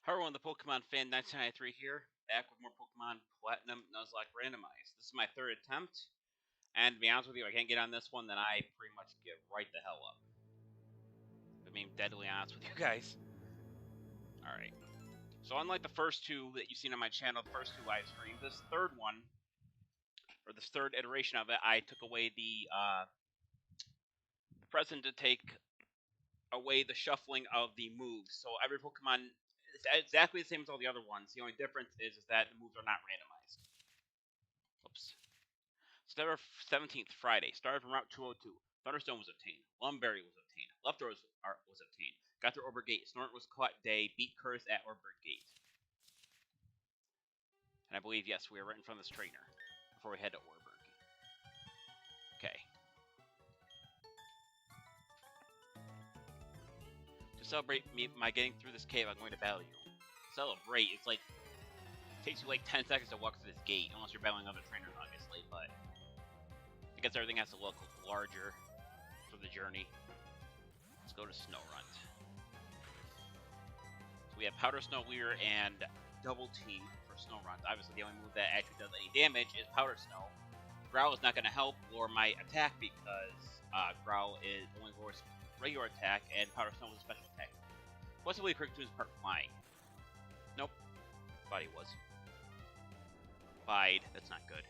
Hello everyone, the Pokemon fan 1993 here, back with more Pokemon Platinum Nuzlocke Randomized. This is my third attempt, and to be honest with you, I can't get on this one, then I pretty much give right the hell up. I mean, deadly honest with you guys. Alright. So unlike the first two that you've seen on my channel, the first two live streams, this third one, or this third iteration of it, I took away the present to take away the shuffling of the moves. So every Pokemon is exactly the same as all the other ones. The only difference is that the moves are not randomized. Oops. September 17th, Friday. Started from Route 202. Thunderstone was obtained. Lumberry was obtained. Leftover was obtained. Got through Orbit Gate. Snort was caught day. Beat Curtis at Orbit Gate. And I believe, yes, we are right in front of this trainer before we head to Orberg. Okay. To celebrate my getting through this cave, I'm going to battle you. Celebrate? It's like, it takes you like 10 seconds to walk through this gate, unless you're battling other trainers, obviously, but I guess everything has to look larger for the journey. Let's go to Snorunt. So we have Powder Snow Leader and Double Team for Snorunt. Obviously, the only move that actually does any damage is Powder Snow. Growl is not going to help lower my attack because Growl is only lowers regular attack and Powder Snow is a special attack. Possibly Kricketune is part flying. Nope. Thought he was. Bide. That's not good.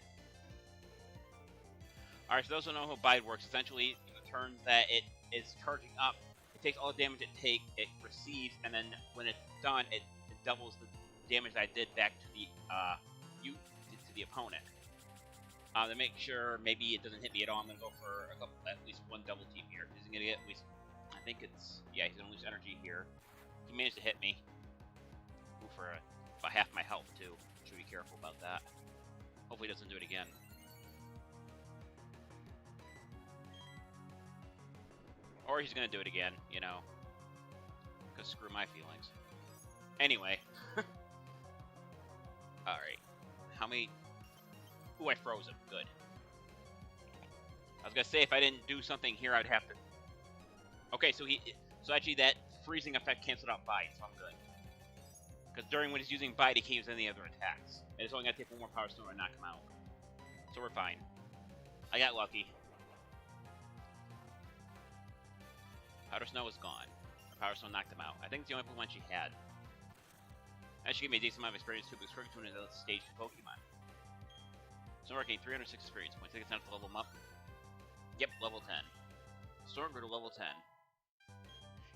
Alright, so those who know how Bide works, essentially, the turns that it is charging up, it takes all the damage it receives, and then when it's done, it doubles the damage that I did back to the to the opponent. To make sure maybe it doesn't hit me at all, I'm gonna go for at least one double team here. He's gonna get at least, I think it's, yeah, he's gonna lose energy here. He managed to hit me. Ooh, for about half my health too. Should be careful about that. Hopefully he doesn't do it again. Or he's gonna do it again, you know. Because screw my feelings. Anyway. Alright. How many... Ooh, I froze him. Good. I was gonna say, if I didn't do something here, I'd have to... Okay, so actually that freezing effect canceled out Bite, so I'm good. Because during when he's using Bite, he can't use any other attacks. And it's only gonna take one more Power Stone to knock him out. So we're fine. I got lucky. Powder Snow is gone. Power Stone knocked him out. I think it's the only Pokemon she had. That should give me a decent amount of experience too, because Kricketune is a stage 2 Pokemon. Snorlax gained 306 experience points. I think it's time to level him up. Yep, level 10. Snorlax grew to level 10.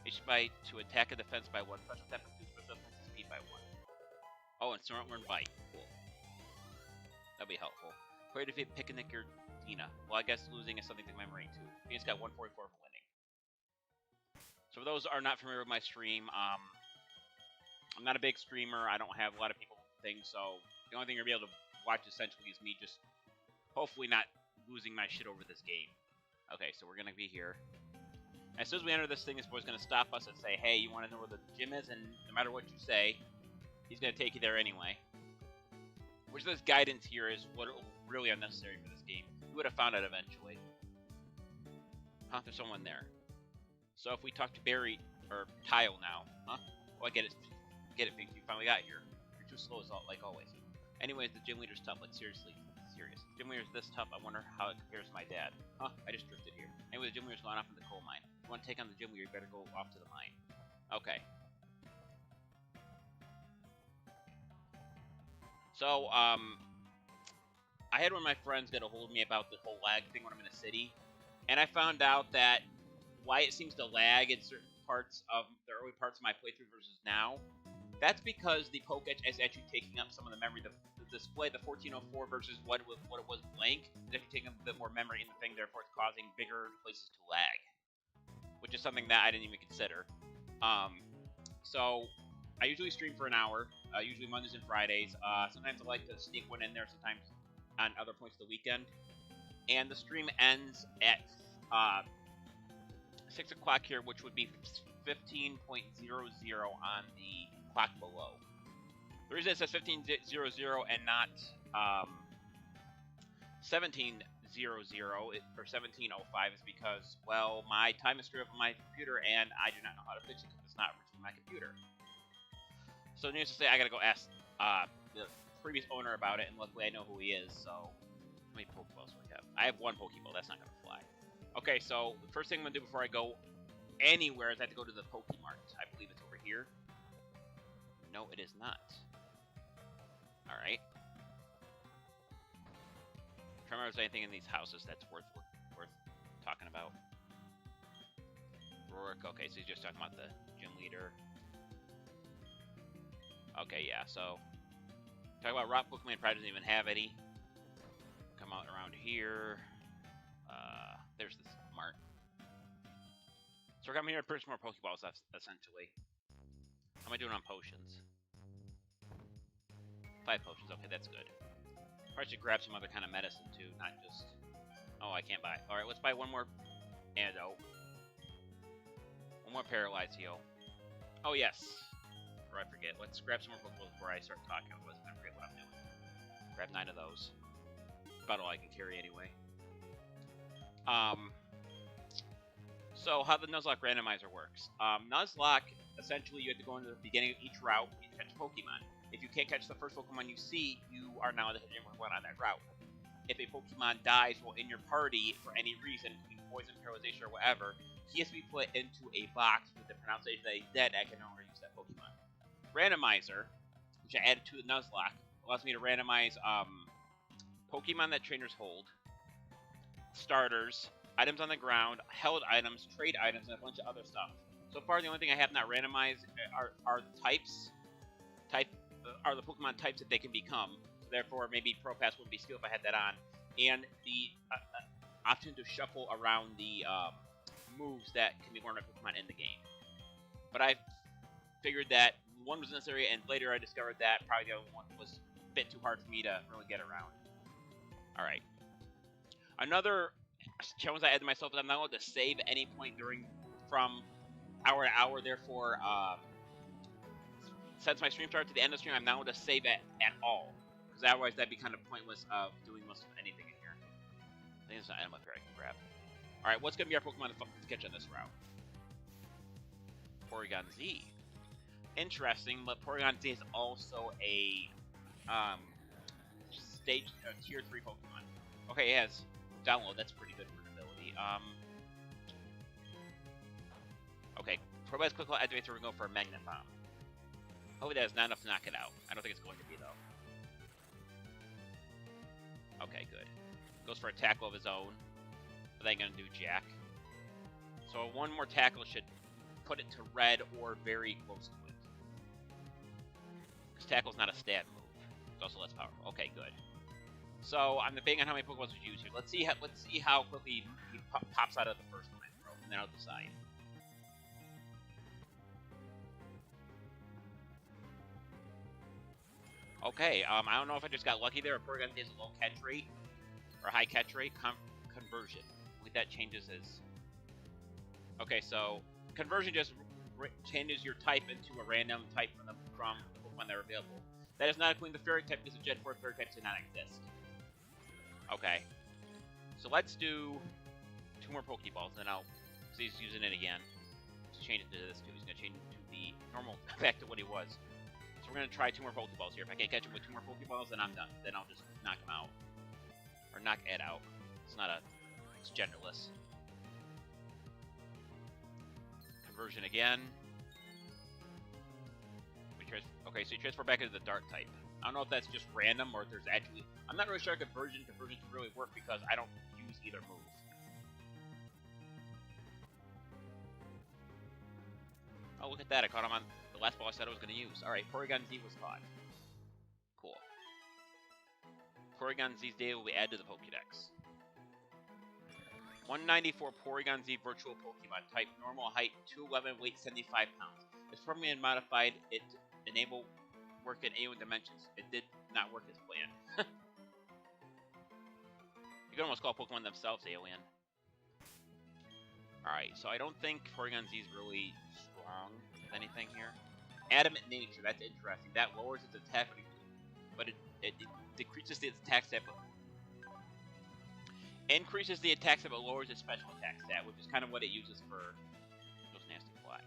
HP by to attack and defense by 1. Special attack and special defense and speed by 1. Oh, and Snorlax learned Bite. Cool. That'll be helpful. Play to defeat Picnic or Dina. Well, I guess losing is something to commemorate too. Phoenix got 144 for winning. So for those who are not familiar with my stream, I'm not a big streamer. I don't have a lot of people things, so the only thing you're gonna be able to watch essentially is me just hopefully not losing my shit over this game. Okay, so we're gonna be here. As soon as we enter this thing, this boy's gonna stop us and say, "Hey, you want to know where the gym is?" And no matter what you say, he's gonna take you there anyway. Which this guidance here is what really unnecessary for this game. You would have found it eventually. Huh? There's someone there. So if we talk to Barry or Tile now, huh? Oh, I get it. Get it, because you finally got here. You're too slow as like always. Anyways, the gym leader's tough. Like seriously, serious. Gym leader's this tough. I wonder how it compares to my dad. Huh? I just drifted here. Anyway, the gym leader's gone off in the coal mine. If you want to take on the gym leader, you better go off to the mine. Okay. So, I had one of my friends get a hold of me about the whole lag thing when I'm in a city, and I found out that why it seems to lag in certain parts of the early parts of my playthrough versus now. That's because the Pokédex is actually taking up some of the memory. The display, the 1404 versus what it was blank, is actually taking up a bit more memory in the thing, therefore it's causing bigger places to lag. Which is something that I didn't even consider. So, I usually stream for an hour, usually Mondays and Fridays. Sometimes I like to sneak one in there, sometimes on other points of the weekend. And the stream ends at 6 o'clock here, which would be 15.00 on the clock below. The reason it says 15.00 and not 17.00 or 17.05 is because, well, my time is screwed up on my computer and I do not know how to fix it because it's not originally my computer. So So needless to say, I gotta go ask the previous owner about it, and luckily I know who he is, so... How many Pokeballs do I have? I have one Pokeball, that's not gonna fly. Okay, so the first thing I'm gonna do before I go anywhere is I have to go to the Pokemart. I believe it's over here. No, it is not. Alright. Try to remember if there's anything in these houses that's worth talking about. Rourke, okay, so he's just talking about the gym leader. Okay, yeah, so... Talk about Rock Pokemon probably doesn't even have any. Come out around here. There's this mart. So we're coming here to purchase more Pokeballs, essentially. How am I doing on potions? 5 potions, okay, that's good. Probably should grab some other kind of medicine, too, not just... Oh, I can't buy. Alright, let's buy one more antidote. One more paralyzed heal. Oh, yes. Before I forget, let's grab some more Pokeballs before I start talking. Otherwise, I'm going to forget what I'm doing. Grab 9 of those. About all I can carry anyway. So how the Nuzlocke randomizer works. Nuzlocke, essentially you have to go into the beginning of each route and catch a Pokemon. If you can't catch the first Pokemon you see, you are now the hidden one on that route. If a Pokemon dies while in your party for any reason, including poison, paralyzation, or whatever, he has to be put into a box with the pronunciation that he's dead. I can no longer use that Pokemon. Randomizer, which I added to the Nuzlocke, allows me to randomize Pokemon that trainers hold, starters, items on the ground, held items, trade items, and a bunch of other stuff. So far, the only thing I have not randomized are the types. Are the Pokemon types that they can become. So therefore, maybe Pro Pass wouldn't be skill if I had that on. And the option to shuffle around the moves that can be worn on Pokemon in the game. But I figured that one was necessary, and later I discovered that probably the other one was a bit too hard for me to really get around. Alright. Another challenge I added to myself is I'm not able to save at any point from hour to hour, therefore, since my stream started to the end of the stream, I'm not able to save it at all. Because otherwise that'd be kind of pointless of doing most of anything in here. I think there's an item up here I can grab. Alright, what's going to be our Pokemon to catch on this route? Porygon Z. Interesting, but Porygon Z is also a tier 3 Pokemon. Okay, it has download, that's pretty good for an ability. Okay, Probiotics Quick Call activates, so we're going to go for a Magnet Bomb. Hopefully that is not enough to knock it out. I don't think it's going to be, though. Okay, good. Goes for a tackle of his own. But that ain't gonna do jack. So one more tackle should put it to red or very close to it. Because tackle's not a stat move. It's also less powerful. Okay, good. So I'm debating on how many Pokeballs we use here. Let's see how quickly he pops out of the first one I throw, and then I'll decide. Okay, I don't know if I just got lucky there. A Porygon has a low catch rate, or high catch rate, conversion. I think that changes his... Okay, so conversion just changes your type into a random type from Pokemon that are available. That is not including the Fairy type, because the Gen 4 Fairy types do not exist. Okay, so let's do 2 more Pokeballs, and then because he's using it again, to change it to this too. He's going to change it to the normal, back to what he was. So we're going to try 2 more Pokeballs here. If I can't catch him with 2 more Pokeballs, then I'm done. Then I'll just knock him out. Or knock Ed out. It's not it's genderless. Conversion again. Okay, so you transfer back into the Dark type. I don't know if that's just random or if there's actually... I'm not really sure conversion can really work because I don't use either move. Oh, look at that. I caught him on the last ball I said I was going to use. Alright, Porygon Z was caught. Cool. Porygon Z's data will be added to the Pokédex. 194 Porygon Z virtual Pokemon. Type normal, height 211, weight 75 pounds. It's permanently modified. It enable work in alien dimensions. It did not work as planned. You can almost call Pokemon themselves alien. Alright, so I don't think Porygon Z is really strong with anything here. Adamant nature, that's interesting. That lowers its attack, but it decreases its attack stat, but increases the attack stat, but lowers its special attack stat, which is kind of what it uses for those nasty fly.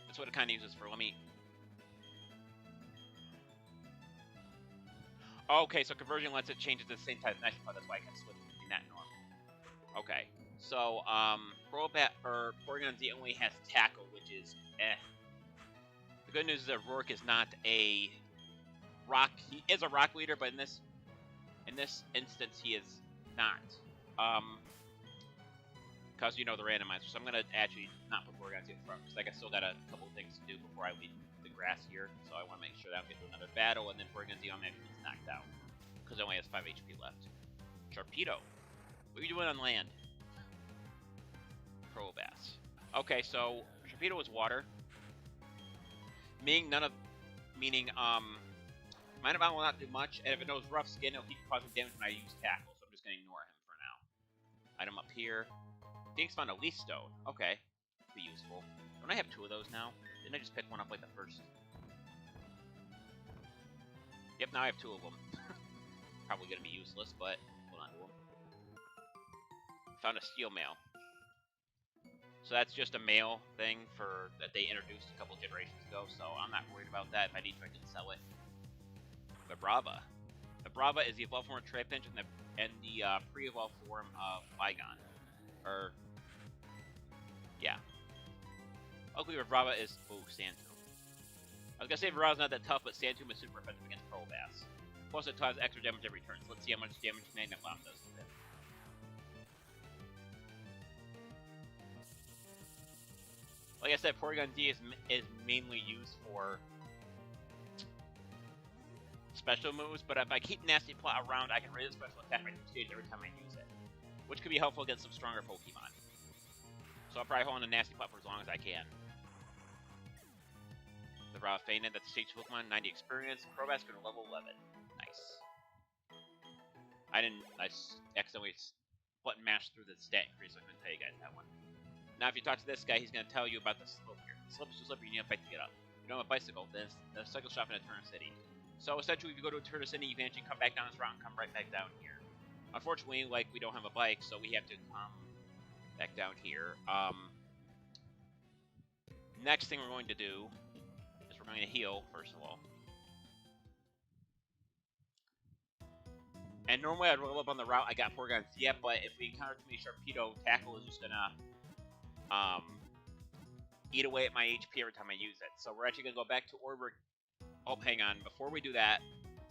That's what it kind of uses for. Let me Okay, so conversion lets it change at the same time as National Part. That's why I can switch between that and normal. Okay. So, Crobat or Porygon Z only has Tackle, which is The good news is that Rourke is not a rock. He is a rock leader, but in this instance, he is not. Because you know the randomizer. So I'm gonna actually not put Porygon Z in front because like I still got a couple things to do before I leave the grass here. So I want to make sure that I'm getting another battle, and then Porygon Z automatically gets knocked out because it only has 5 HP left. Sharpedo, what are you doing on land? Probass. Okay, so Sharpedo is water. Meaning Mind Bound will not do much, and if it knows rough skin, it'll keep causing damage when I use Tackle, so I'm just gonna ignore him for now. Item up here. Dinks found a Leaf Stone. Okay. Be useful. Don't I have 2 of those now? Didn't I just pick one up like the first? Yep, now I have 2 of them. Probably gonna be useless, but hold on to them. Found a Steel Mail. So that's just a mail thing that they introduced a couple generations ago, so I'm not worried about that. If I need to, I can sell it. Vibrava. Vibrava is the evolved form of Trapinch and the pre-evolved form of Flygon. Yeah. Luckily, Vibrava is... Ooh, Sandtomb. I was gonna say Vibrava's not that tough, but Sandtomb is super effective against Probass. Plus, it does extra damage every turn, so let's see how much damage Magnet Bomb does with it. Like I said, Porygon Z is mainly used for special moves, but if I keep Nasty Plot around, I can raise a special attack by 2 stages every time I use it, which could be helpful against some stronger Pokemon. So I'll probably hold on to Nasty Plot for as long as I can. The Raw Fainted, that's stage Pokemon, 90 experience. Probass going to level 11. Nice. I accidentally button mashed through the stat increase, so I couldn't tell you guys that one. Now, if you talk to this guy, he's going to tell you about the slope here. The slope is too slippery, you need a bike to get up. If you don't have a bicycle, then there's a cycle shop in Eterna City. So, essentially, if you go to Eterna City, you can actually come back down this route and come right back down here. Unfortunately, like, we don't have a bike, so we have to come back down here. Next thing we're going to do is we're going to heal, first of all. And normally I'd roll up on the route I got Porygon Z, but if we encounter too many Sharpedo, Tackle is just gonna eat away at my HP every time I use it. So we're actually gonna go back to Oreburgh. Oh, hang on. Before we do that,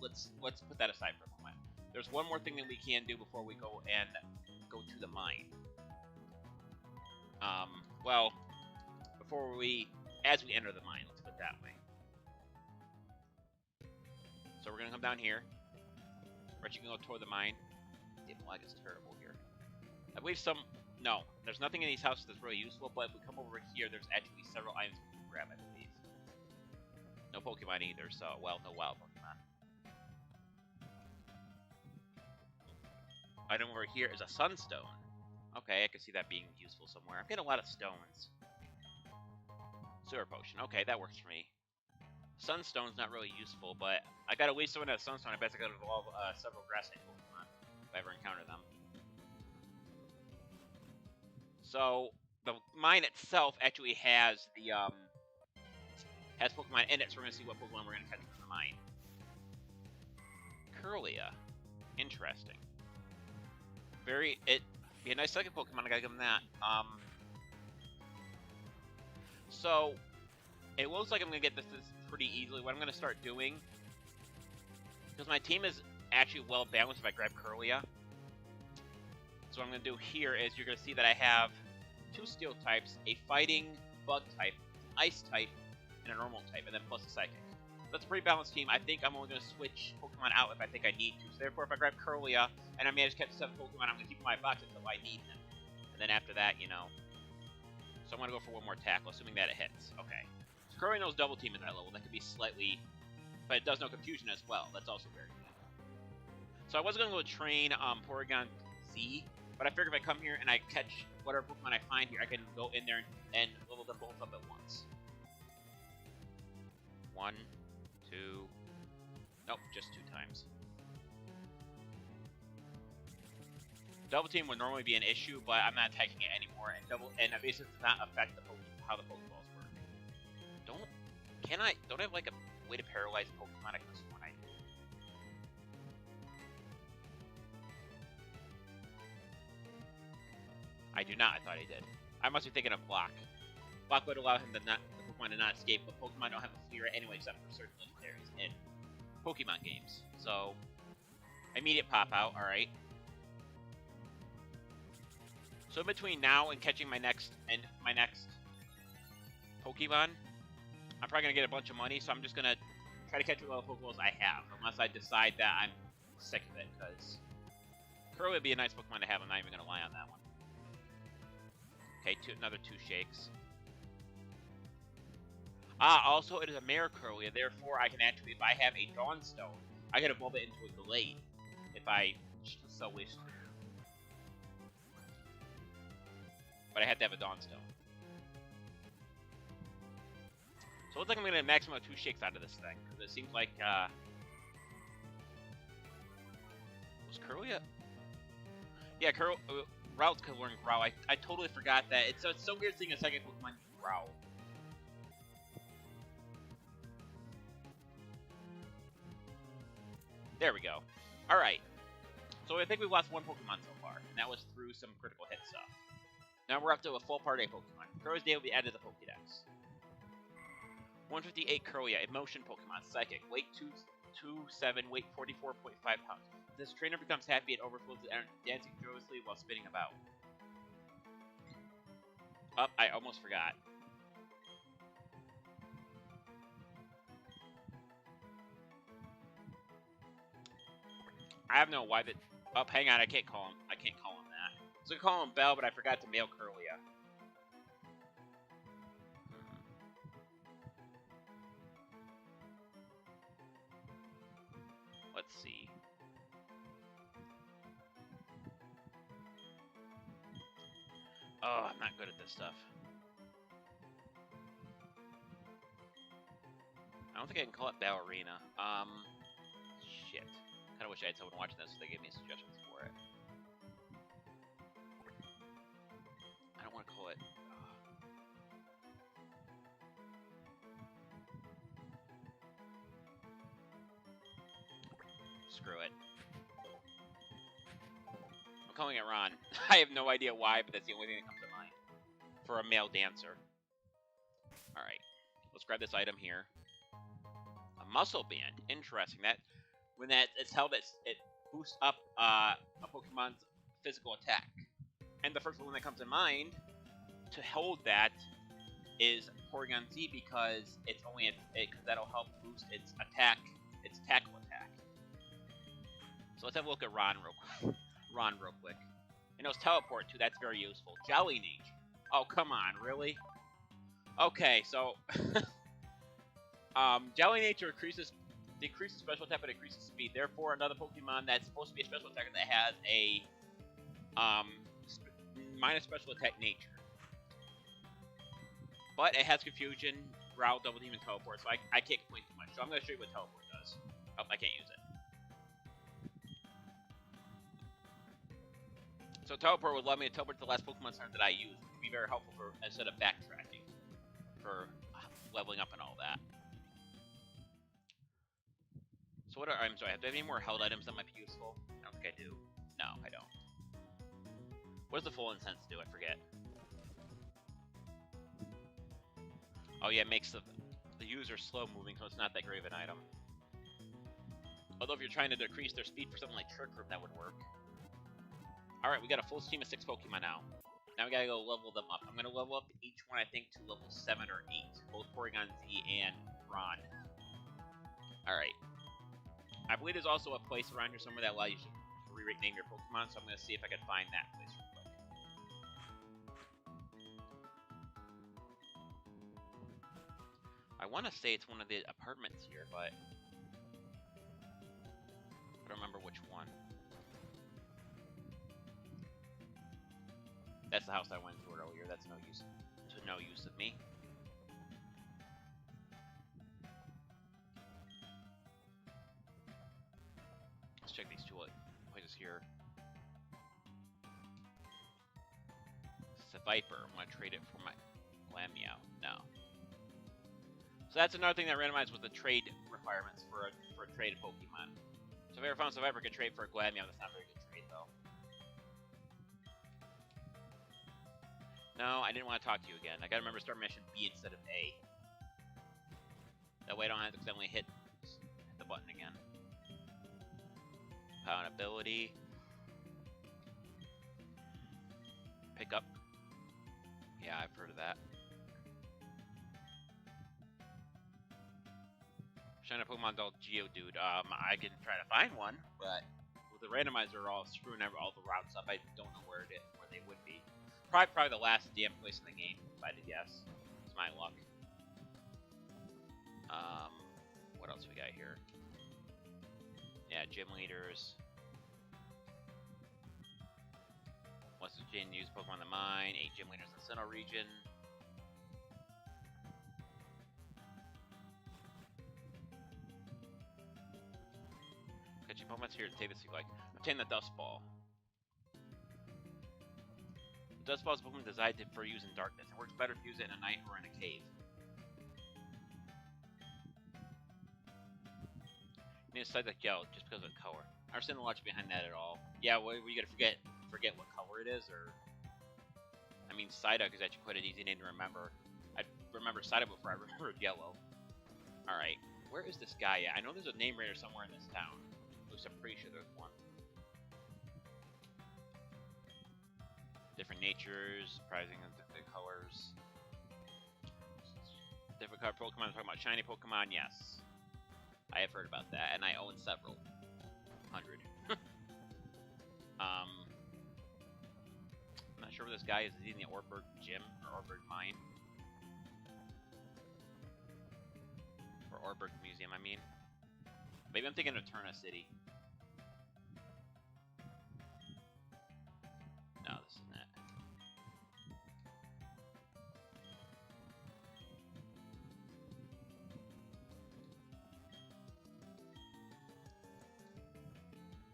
let's put that aside for a moment. There's one more thing that we can do before we go to the mine. Well, as we enter the mine, let's put it that way. So we're gonna come down here. We're actually gonna go toward the mine. Damn, lag is terrible here. I believe no, there's nothing in these houses that's really useful, but if we come over here, there's actually several items we can grab, I believe. No Pokemon either, so, well, no wild Pokemon. Item over here is a Sunstone. Okay, I can see that being useful somewhere. I'm getting a lot of stones. Sewer Potion. Okay, that works for me. Sunstone's not really useful, but I gotta waste someone at Sunstone. I bet I gotta evolve several grass-type Pokemon if I ever encounter them. So the mine itself actually has Pokemon in it, so we're gonna see what Pokemon we're gonna catch from the mine. Curlia, interesting. It'd be a nice second Pokemon. I gotta give him that. So it looks like I'm gonna get this pretty easily. What I'm gonna start doing, because my team is actually well balanced if I grab Curlia. So what I'm gonna do here is you're gonna see that I have 2 steel types, a fighting bug type, ice type, and a normal type, and then plus a psychic. That's a pretty balanced team. I think I'm only gonna switch Pokemon out if I think I need to. So therefore, if I grab Curlia and I manage to catch 7 Pokemon, I'm gonna keep my box until I need them. And then after that, you know. So I'm gonna go for one more tackle, assuming that it hits. Okay. So Curlia knows double team at that level. That could be slightly, but it does know confusion as well. That's also very good. So I was gonna go train Porygon Z. But I figure if I come here and I catch whatever Pokemon I find here, I can go in there and level them both up at once. 1, 2... Nope, just 2 times. Double team would normally be an issue, but I'm not attacking it anymore, and that basically does not affect how the Pokeballs work. Don't I have like a way to paralyze Pokemon? I could have sworn I do. I do not. I thought he did. I must be thinking of Block. Block would allow him to not the Pokemon to not escape, but Pokemon don't have a flea rate anyway, except for certain legendaries in Pokemon games. So, immediate pop out. All right. So in between now and catching my next Pokemon, I'm probably gonna get a bunch of money. So I'm just gonna try to catch all the Pokeballs I have, unless I decide that I'm sick of it. Because Curly would be a nice Pokemon to have. I'm not even gonna lie on that one. Okay, another 2 shakes. Also, it is a Mare Curlia, therefore I can actually, if I have a Dawnstone, I can evolve it into a Glade, if I so wish to. But I have to have a Dawnstone. So it looks like I'm going to get a maximum of 2 shakes out of this thing, because it seems like, was Curlia? Yeah, Growl's could learn Growl. I totally forgot that. It's so weird seeing a second Pokemon Growl. There we go. Alright. So I think we've lost 1 Pokemon so far, and that was through some critical hit stuff. Now we're up to a full Part A Pokemon. Curlia's Day will be added to the Pokédex. 158 Curlia, Emotion Pokemon, Psychic, weight 227, weight 44.5 pounds. This trainer becomes happy and overflows with energy, dancing joyously while spinning about. Oh, I almost forgot. I have no why that. Oh, hang on, I can't call him that. I was gonna call him Bell, but I forgot to mail Curlia. Let's see. Oh, I'm not good at this stuff. I don't think I can call it Ballerina. Shit. Kinda wish I had someone watching this so they gave me suggestions for it. I don't want to call it... Screw it. I'm calling it Ron. I have no idea why, but that's the only thing that comes to mind. For a male dancer. Alright. Let's grab this item here. A muscle band. Interesting. When it's held, it boosts up a Pokemon's physical attack. And the first one that comes to mind to hold that is Porygon Z, because it's only that'll help boost its tackle attack. So let's have a look at Ron real quick. And knows Teleport too. That's very useful. Jolly Nature. Oh, come on, really? Okay, so Jolly Nature decreases special attack but increases speed. Therefore, another Pokemon that's supposed to be a special attacker that has a minus special attack nature. But it has Confusion, Growl, Double Demon, Teleport, so I can't complain too much. So I'm going to show you what Teleport does. Oh, I can't use it. So Teleport would allow me to teleport to the last Pokemon turn that I use, which would be very helpful for instead of backtracking for leveling up and all that. So what items do I have? Do I have any more held items that might be useful? I don't think I do. No, I don't. What does the Full Incense do? I forget. Oh yeah, it makes the user slow moving, so it's not that great of an item. Although if you're trying to decrease their speed for something like Trick Room, that would work. Alright, we got a full team of 6 Pokemon now. Now we gotta go level them up. I'm gonna level up each one, I think, to level 7 or 8. Both Porygon Z and Ron. Alright. I believe there's also a place around here somewhere that allows you to rename your Pokemon, so I'm gonna see if I can find that place real quick. I wanna say it's one of the apartments here, but I don't remember which one. That's the house I went to earlier. That's no use of me. Let's check these 2 places here. It's a Viper. I'm gonna trade it for my Glameow. No. So that's another thing that randomized with the trade requirements for a trade Pokemon. So if I ever found a Viper could trade for a Glameow, that's not a very good trade though. No, I didn't want to talk to you again. I gotta remember to start mission B instead of A. That way I don't have to accidentally hit the button again. Power and ability. Pick up. Yeah, I've heard of that. Shine a Pokemon called Geodude. I can try to find one, but with the randomizer all screwing all the routes up, I don't know where they would be. Probably the last damn place in the game, if I had to guess. It's my luck. What else we got here? Yeah, gym leaders. What's the gym use Pokemon in the mine? 8 gym leaders in the Sinnoh region. Catching Pokemon's here to take this like. Obtain the Dust Ball. The Dust Ball is a Pokemon designed for use in darkness. It works better if you use it in a night or in a cave. You need a side like yellow just because of the color. I understand the logic behind that at all. Yeah, well, you gotta forget what color it is, or I mean, Psyduck is actually quite an easy name to remember. I remember Psyduck before I remembered yellow. All right, where is this guy at? I know there's a name raider somewhere in this town. At least I'm pretty sure there's one. Different natures, surprising the colors. Different color Pokemon. I'm talking about shiny Pokemon. Yes. I have heard about that, and I own several. 100. I'm not sure where this guy is. Is he in the Orberg Gym or Orberg Mine? Or Orberg Museum, I mean. Maybe I'm thinking of Eterna City. No, this isn't it.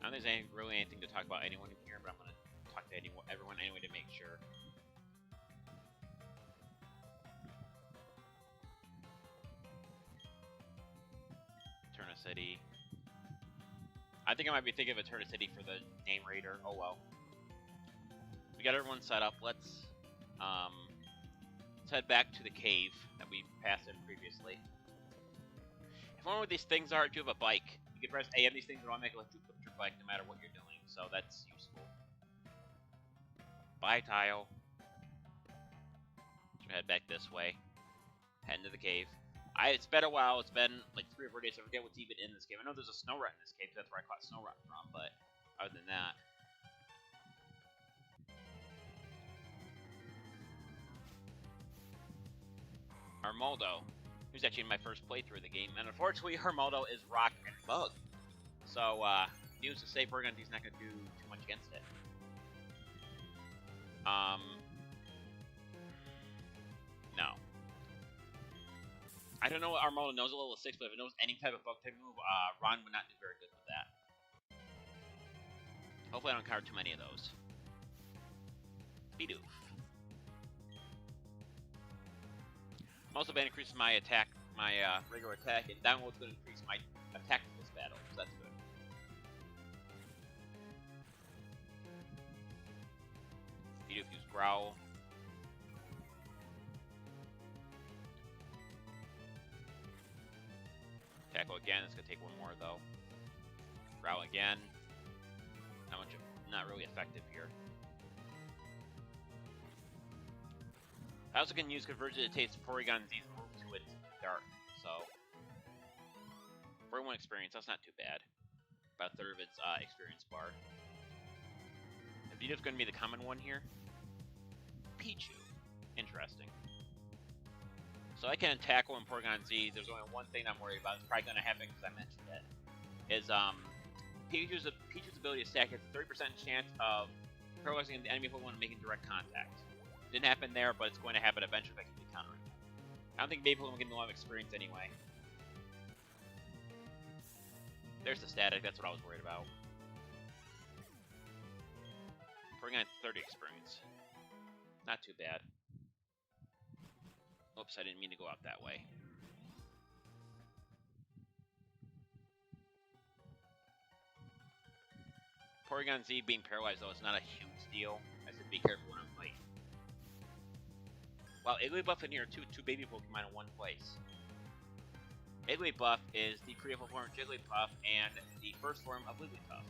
I don't think there's really anything to talk about anyone in here, but I'm going to talk to everyone anyway to make sure. Eterna City. I think I might be thinking of Eterna City for the name raider. Oh well. We got everyone set up. Let's head back to the cave that we passed in previously. If I wonder what these things are, if you have a bike, you can press A on these things and automatically let you equip your bike no matter what you're doing, so that's useful. Bye, Tile. So head back this way. Head into the cave. It's been a while. It's been like 3 or 4 days. I forget what's even in this cave. I know there's a snow rat in this cave, so that's where I caught snow rat from, but other than that. Armaldo. He was actually in my first playthrough of the game, and unfortunately, Armaldo is rock and bug. So, news to say, Burgundy's not going to do too much against it. No. I don't know what Armaldo knows at level 6, but if it knows any type of bug type move, Ron would not do very good with that. Hopefully I don't encounter too many of those. Bidoof. Also, been increases my attack, my regular attack, and download's going to increase my attack in this battle, so that's good. Bidoof use Growl. Tackle again. It's gonna take one more though. Growl again. Not really effective here. I also can use Convergence to taste Porygon Z's move to its dark, so 41 experience, that's not too bad. About a third of its experience bar. The Vito's gonna be the common one here. Pichu. Interesting. So I can tackle in Porygon Z. There's only one thing I'm worried about. It's probably gonna happen because I mentioned it. Is Pichu's ability to stack has a 30% chance of paralyzing the enemy Pokemon and making direct contact. Didn't happen there, but it's going to happen eventually if I keep countering. I don't think Baby Pokemon get a lot of experience anyway. There's the static, that's what I was worried about. Porygon 30 experience. Not too bad. Oops, I didn't mean to go out that way. Porygon Z being paralyzed, though, is not a huge deal. I said be careful when I'm fighting. Wow, Igglybuff and here are two baby Pokemon in one place. Igglybuff is the pre-evolved form of Jigglypuff and the first form of Wigglytuff.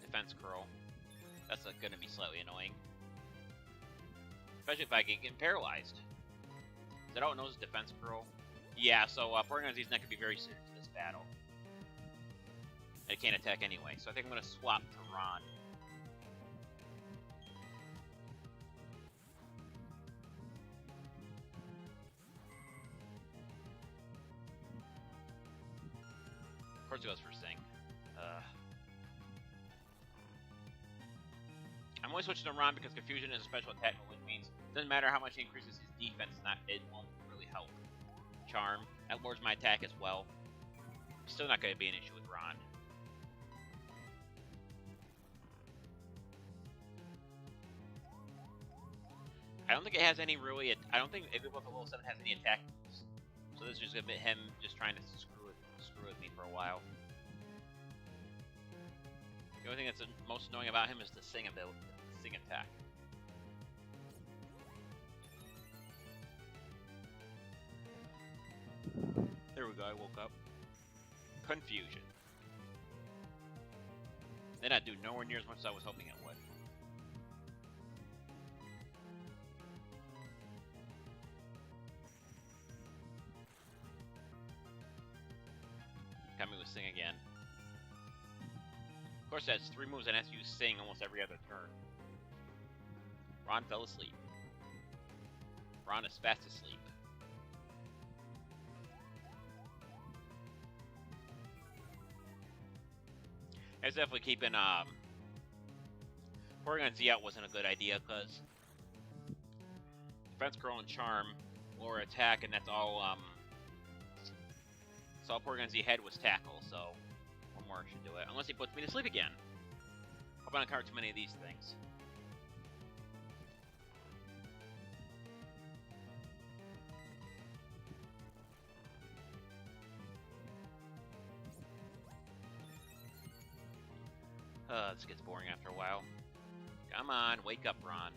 Defense Curl. That's going to be slightly annoying. Especially if I get paralyzed. Is that all it knows is Defense Curl? Yeah, so Porygon-Z's not going to be very suited to this battle. And it can't attack anyway, so I think I'm going to swap to Ron. Of course it goes for Sing. I'm only switching to Ron because Confusion is a special attack, which means it doesn't matter how much he increases his defense, it won't really help. Charm, that lowers my attack as well. Still not going to be an issue with Ron. I don't think it has any really. I don't think Igglybuff at level 7 has any attack moves. So this is just a bit him just trying to screw with me for a while. The only thing that's most annoying about him is the Sing ability, the Sing attack. There we go. I woke up. Confusion. Did not do nowhere near as much as I was hoping it would. Got me with Sing again. Of course, it has 3 moves and has to use Sing almost every other turn. Ron fell asleep. Ron is fast asleep. I was definitely keeping Porygon-Z out wasn't a good idea because Defense Curl and Charm lower attack, and that's all Porygon-Z had was Tackle, so one more should do it. Unless he puts me to sleep again. Hope I don't encounter too many of these things. This gets boring after a while. Come on, wake up, Ron.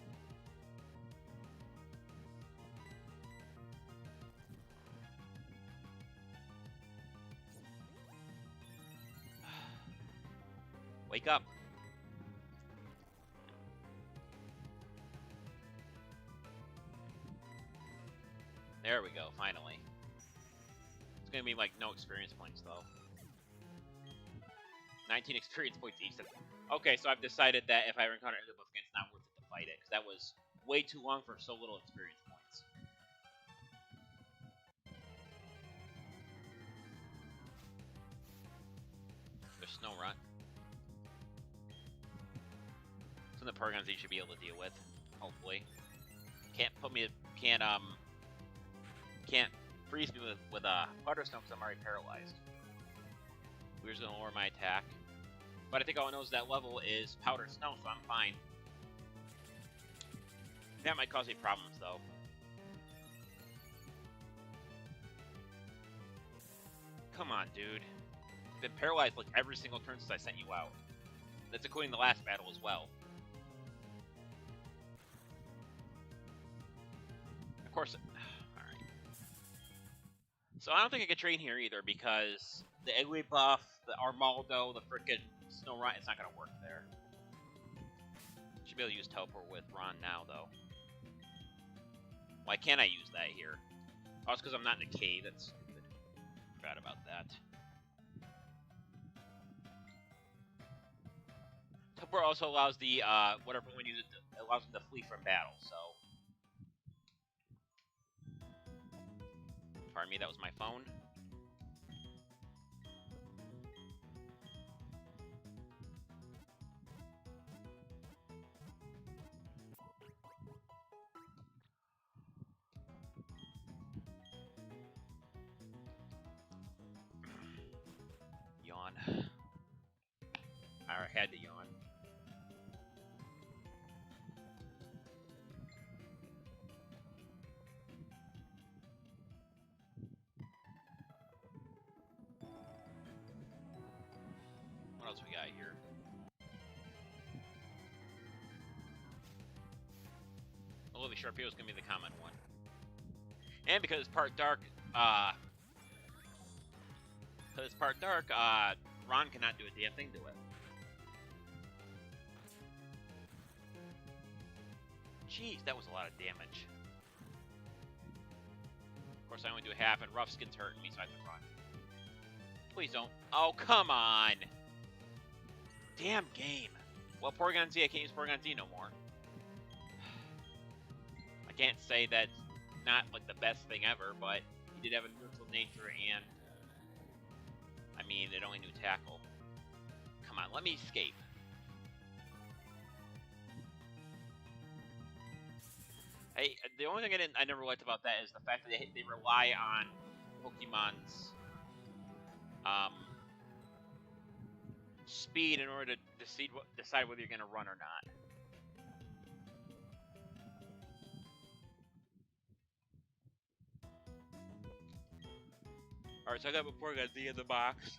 Wake up. There we go, finally. It's gonna be like no experience points though. 19 experience points each. Okay, so I've decided that if I ever encounter Igglybuff again, it's not worth it to fight it, because that was way too long for so little experience points. There's Snow Run. Something the Porygon-Z should be able to deal with, hopefully. Can't freeze me with Butter Snow because I'm already paralyzed. We're just gonna lower my attack. But I think all it knows that level is Powder Snow, so I'm fine. That might cause me problems, though. Come on, dude. Been paralyzed like every single turn since I sent you out. That's including the last battle as well. Of course. Alright. So I don't think I can train here either because the Igglybuff, the Armaldo, the frickin' Snow Run, it's not gonna work there. Should be able to use Teleport with Ron now, though. Why can't I use that here? Oh, it's because I'm not in a cave. That's stupid. Forgot about that. Teleport also allows the whatever one uses it allows them to flee from battle. So, pardon me, that was my phone. Yawn. I had to yawn. What else we got here? really Sharpedo is going to be the common one. And because it's part dark, Ron cannot do a damn thing to it. Jeez, that was a lot of damage. Of course, I only do half, and Rough Skin's hurting me, so I have to run. Please don't. Oh, come on! Damn game. Well, Porygon Z, I can't use Porygon Z no more. I can't say that's not like the best thing ever, but he did have a neutral nature, and I mean, it only knew Tackle. Come on, let me escape. Hey, the only thing I never liked about that is the fact that they rely on Pokemon's speed in order to decide whether you're going to run or not. Alright, so I got Porygon Z in the box.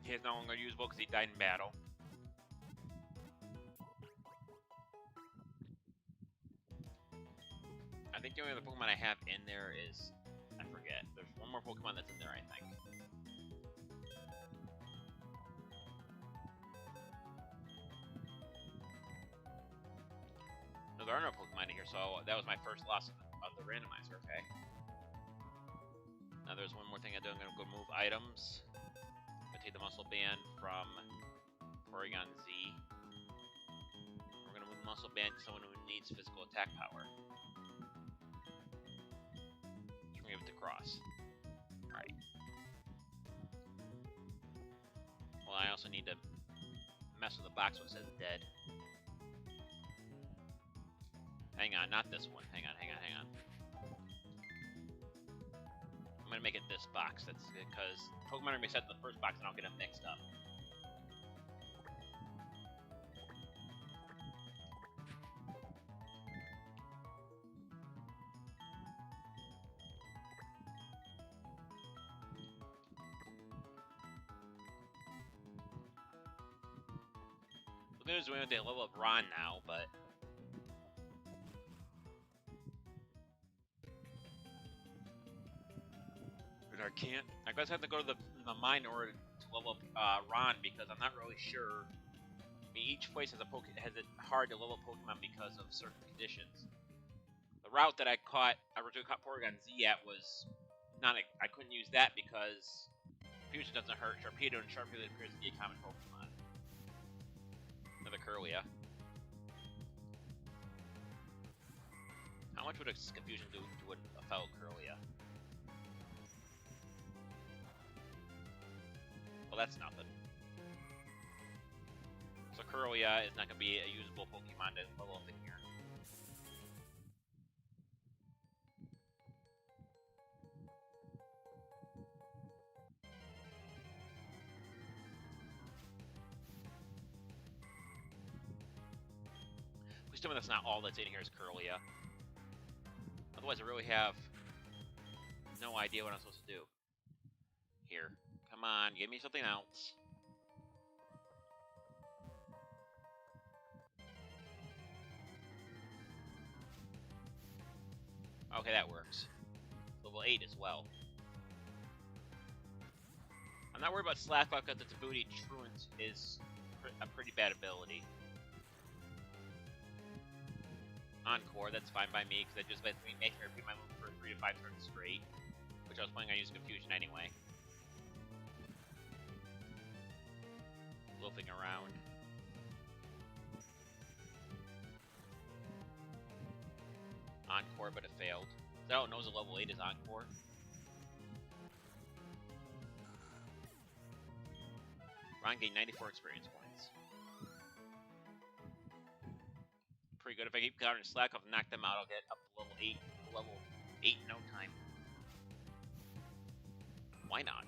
He is no longer usable because he died in battle. I think the only other Pokemon I have in there is... I forget. There's one more Pokemon that's in there, I think. No, there are no Pokemon in here, so that was my first loss of the randomizer, okay. Now there's one more thing I do. I'm going to go move items. I'm going to take the Muscle Band from Porygon Z. We're going to move the Muscle Band to someone who needs physical attack power. Give it to Cross. Alright. Well, I also need to mess with the box so it says dead. Hang on, not this one. Hang on. I'm gonna make it this box. That's because Pokemon are mixed up in the first box and I'll get them mixed up. There's a way to level up Ron now, but I can't. I guess I have to go to the mine in order to level up Ron because I'm not really sure. I mean, each place has it hard to level up Pokemon because of certain conditions. The route that I originally caught Porygon Z at was not. I couldn't use that because Fusion doesn't hurt Sharpedo, and Sharpedo appears to be a common Pokemon. Another Curlia. How much would a Confusion do to a fellow Curlia? Well, that's nothing. So Curlia is not going to be a usable Pokemon to level up in here. Please tell me that's not all that's in here is Curlia. Otherwise, I really have no idea what I'm supposed to do. Here. Come on, give me something else. Okay, that works. Level 8 as well. I'm not worried about Slapbot because its ability Truant is a pretty bad ability. Encore, that's fine by me, because that just lets me make me repeat my move for 3 to 5 turns straight. Which I was planning on using Confusion anyway. Loafing around. Encore, but it failed. So it knows a level 8 is Encore. Ron gained 94 experience points. Pretty good. If I keep countering Slack off and knock them out, I'll get up to level 8 in no time. Why not?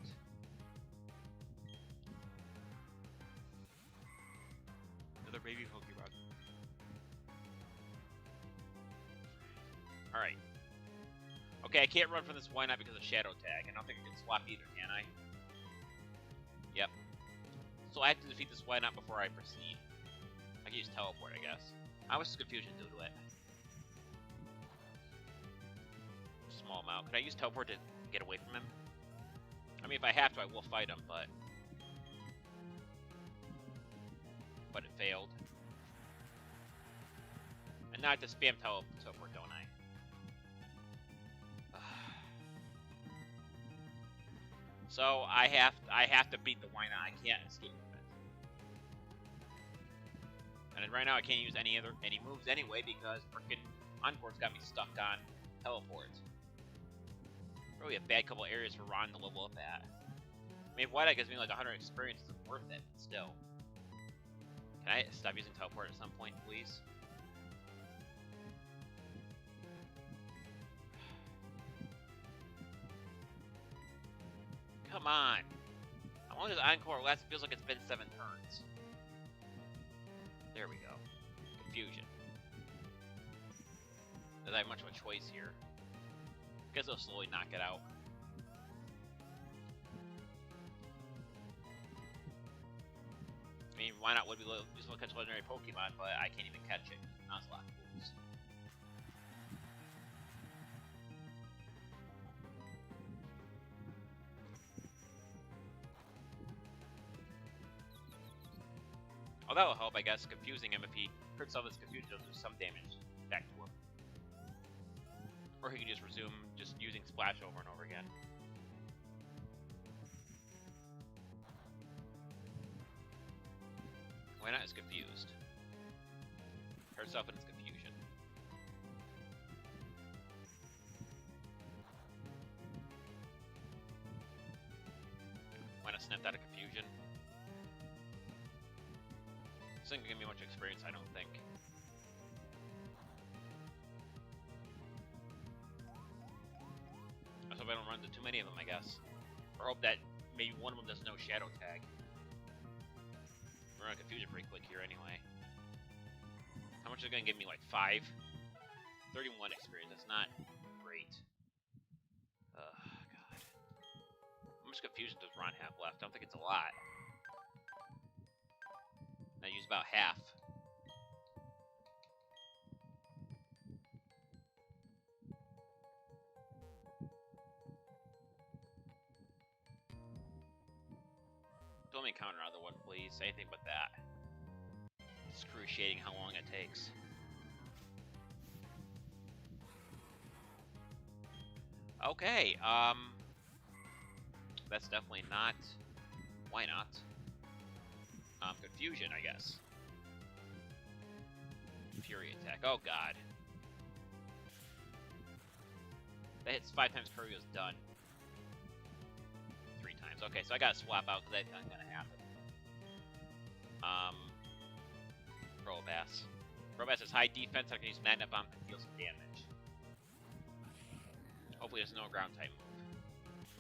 Another baby Pokemon. Alright. Okay, I can't run from this Why Not because of Shadow Tag. I don't think I can swap either, can I? Yep. So I have to defeat this Why Not before I proceed. I can use Teleport, I guess. How much does Confusion do to it? now. Can I use teleport to get away from him? I mean, if I have to, I will fight him, but it failed. And now I have to spam teleport, don't I? So I have to beat the Wynot. I can't escape from it. And then right now I can't use any moves anyway because frickin' Encore's got me stuck on teleport. Really a bad couple areas for Ron to level up at. I mean, if Wynot gives me like 100 experience, it's worth it, but still. Can I stop using teleport at some point, please? Come on. How long does Encore last? It feels like it's been 7 turns. There we go. Confusion. Doesn't have much of a choice here. Guess they'll slowly knock it out. I mean, why not? Would be useful to catch legendary Pokemon, but I can't even catch it. Nuzlocke moves. Oh, that'll help, I guess, confusing him. If he hurts all this confusion, he'll do some damage back to him. Or he can just resume just using Splash over and over again. Wynot is confused. Herself in its confusion. Wynot snapped out of confusion. This isn't gonna give me much experience, I don't think. I hope I don't run into too many of them, I guess. Or hope that maybe one of them does no shadow tag. We're on confusion pretty quick here anyway. How much is it gonna give me? Like 5? 31 experience, that's not great. Oh, God. How much confusion does Ron have left? I don't think it's a lot. I use about half. Don't encounter another one, please. Anything but that. Excruciating how long it takes. Okay, that's definitely not. Why not? Confusion, I guess. Fury attack. Oh god. That hits 5 times Curio's done. 3 times. Okay, so I gotta swap out because that's not gonna happen. Probass. Probass has high defense, I can use Magnet Bomb to deal some damage. Hopefully there's no ground type move.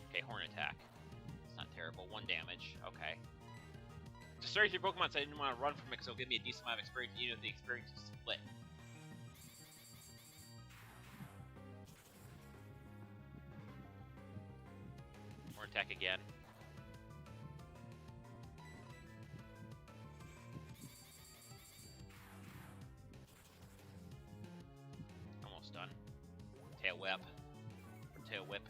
Okay, Horn attack. It's not terrible. 1 damage. Okay. Just 33 Pokemon, so I didn't want to run from it because it'll give me a decent amount of experience, even if the experience is split. More attack again. Almost done. Tail Whip. Or Tail Whip.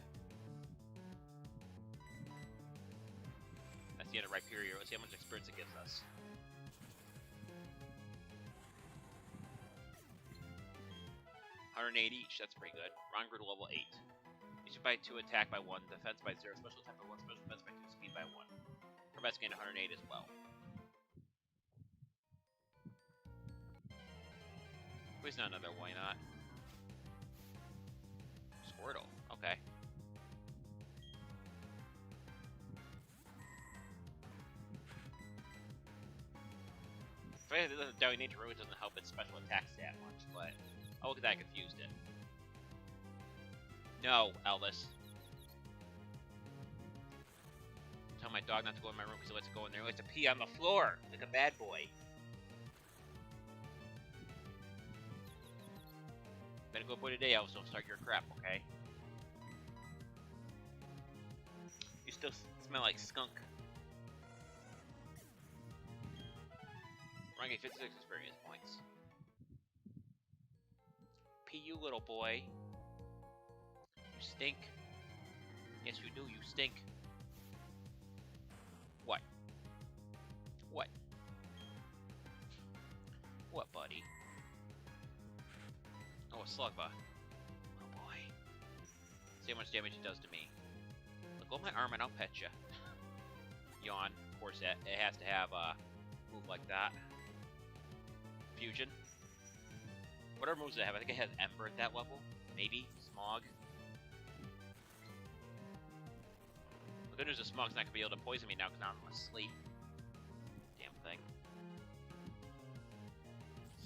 The end of Rhyperior. Let's see how much experience it gives us. $108 each, that's pretty good. Ron grew to level 8. Each by 2, attack by 1, defense by 0, special attack by 1, special defense by 2, speed by 1. Probass gained 108 as well. Please not another, why not? Squirtle, okay. The Dowie Nature really doesn't help its special attack stat much, but oh look at that, I confused it. No, Elvis. Tell my dog not to go in my room because he likes to go in there. He likes to pee on the floor like a bad boy. Better go boy today, Elvis. Don't start your crap, okay? You still smell like skunk. We're gonna get 56 experience points. P.U. little boy. You stink. Yes, you do. You stink. What? What? What, buddy? Oh, a Slugma. Oh, boy. See how much damage it does to me. Look, go my arm and I'll pet you. Yawn. Of course, it has to have a move like that. Fusion. Whatever moves it have, I think it has Ember at that level. Maybe. Smog. The good news is Smog's not going to be able to poison me now because I'm asleep. Damn thing.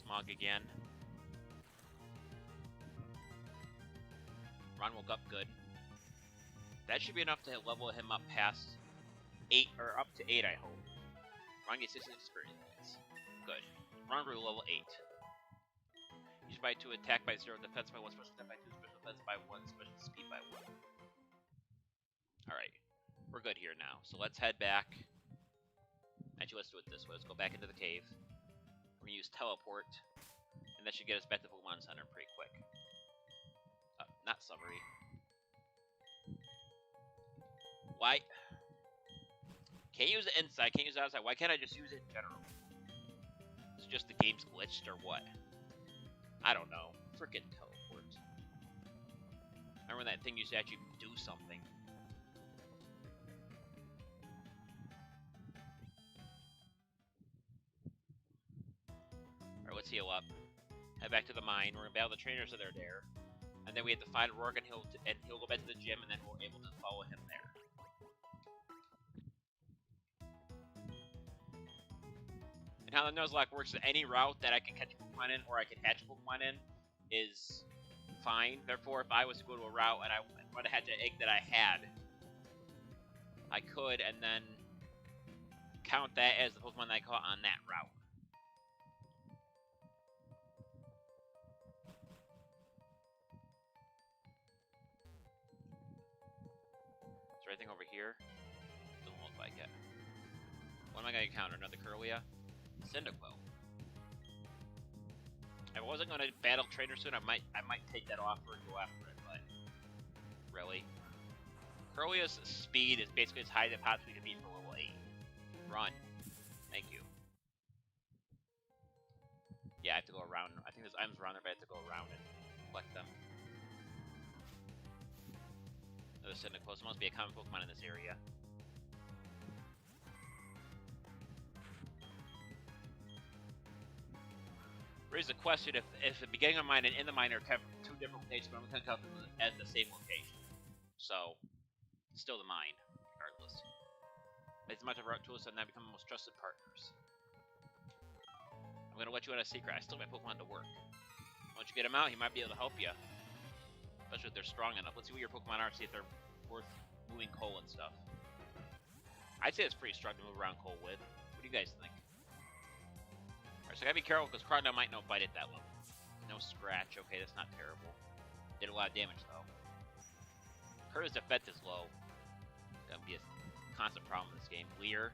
Smog again. Ron woke up good. That should be enough to level him up past 8, or up to 8, I hope. Ron gets 6 experience points. Good. Ron grew level 8. Use by 2, attack by 0, defense by 1, special attack by 2, special defense by 1, special speed by 1. Alright. We're good here now. So let's head back. Actually, let's do it this way. Let's go back into the cave. We're going to use teleport. And that should get us back to the Pokemon Center pretty quick. Not summary. Why? Can't use it inside, can't use it outside. Why can't I just use it in general? Is it just the game's glitched or what? I don't know. Frickin' teleport. Remember when that thing used to actually do something? Alright, let's heal up. Head back to the mine. We're gonna battle the trainers that are there. And then we have to find Rourke and he'll go back to the gym and then we're able to follow him there. And how the Nuzlocke works is any route that I can catch a Pokemon in or I can hatch a Pokemon in is fine. Therefore, if I was to go to a route and I want to hatch an egg that I had, I could and then count that as the Pokemon that I caught on that route. Is there anything over here? Doesn't look like it. What am I going to encounter? Another Kirlia? Cyndaquil. If I wasn't going to battle Trainer soon, I might take that offer and go after it, but really? Kirlia's speed is basically as high as it possibly can be for level 8. Run. Thank you. Yeah, I have to go around. I think there's items around there, but I have to go around and collect them. Another Cyndaquil. There must be a common Pokemon in this area. Raises a question if the beginning of mine and in the mine are two different locations, but I'm going to count them as the same location. So, still the mine, regardless. It's much of our tools and now become the most trusted partners. I'm going to let you in a secret. I still have my Pokemon to work. Once you get him out, he might be able to help you. Especially if they're strong enough. Let's see what your Pokemon are, see if they're worth moving coal and stuff. I'd say it's pretty strong to move around coal with. What do you guys think? Alright, so I gotta be careful because Crocodile might not bite at that level. No scratch. Okay, that's not terrible. Did a lot of damage though. Curtis' defense is low. Gonna be a constant problem in this game. Leer.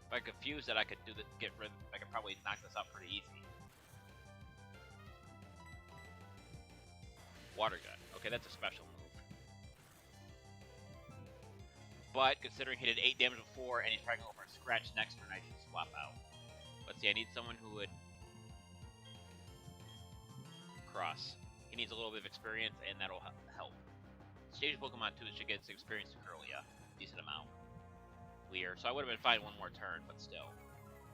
If I confuse that, I could do the I could probably knock this out pretty easy. Water Gun. Okay, that's a special move. But considering he did 8 damage before and he's probably going for a scratch next turn, I should swap out. Let's see, I need someone who would cross. He needs a little bit of experience and that'll help. Stage Pokemon 2 should get some experience to Kirlia. Decent amount. Leer. So I would have been fine one more turn, but still.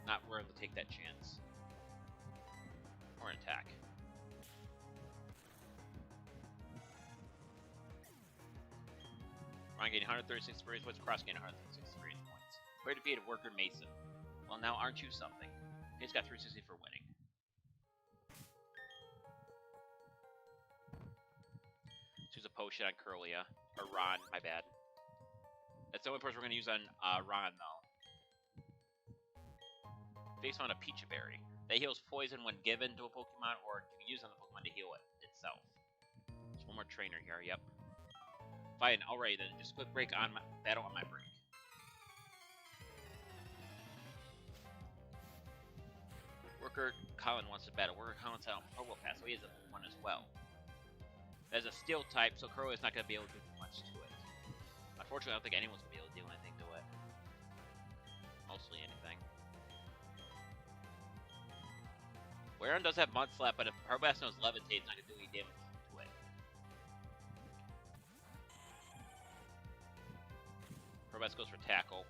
Not willing to take that chance. Or an attack. Ron gained 136 experience points, Cross gained 136 experience points. Player defeated Worker Mason. Well, now aren't you something? He's got 360 for winning. Choose a potion on Kirlia. Or Ron, my bad. That's the only person we're going to use on Ron, though. Based on a Pichu berry. That heals poison when given to a Pokemon, or can be used on the Pokemon to heal it itself. There's one more trainer here, yep. Fine, alright then, just quick break on my battle on my break. Worker Colin wants to battle. Worker Colin's out on Probo Pass, so he has a one as well. As a steel type, so Crow is not going to be able to do much to it. Unfortunately, I don't think anyone's going to be able to do anything to it. Mostly anything. Waron does have Mud Slap, but if Harbast knows Levitate, it's not going to do any damage to it. Harbast goes for Tackle.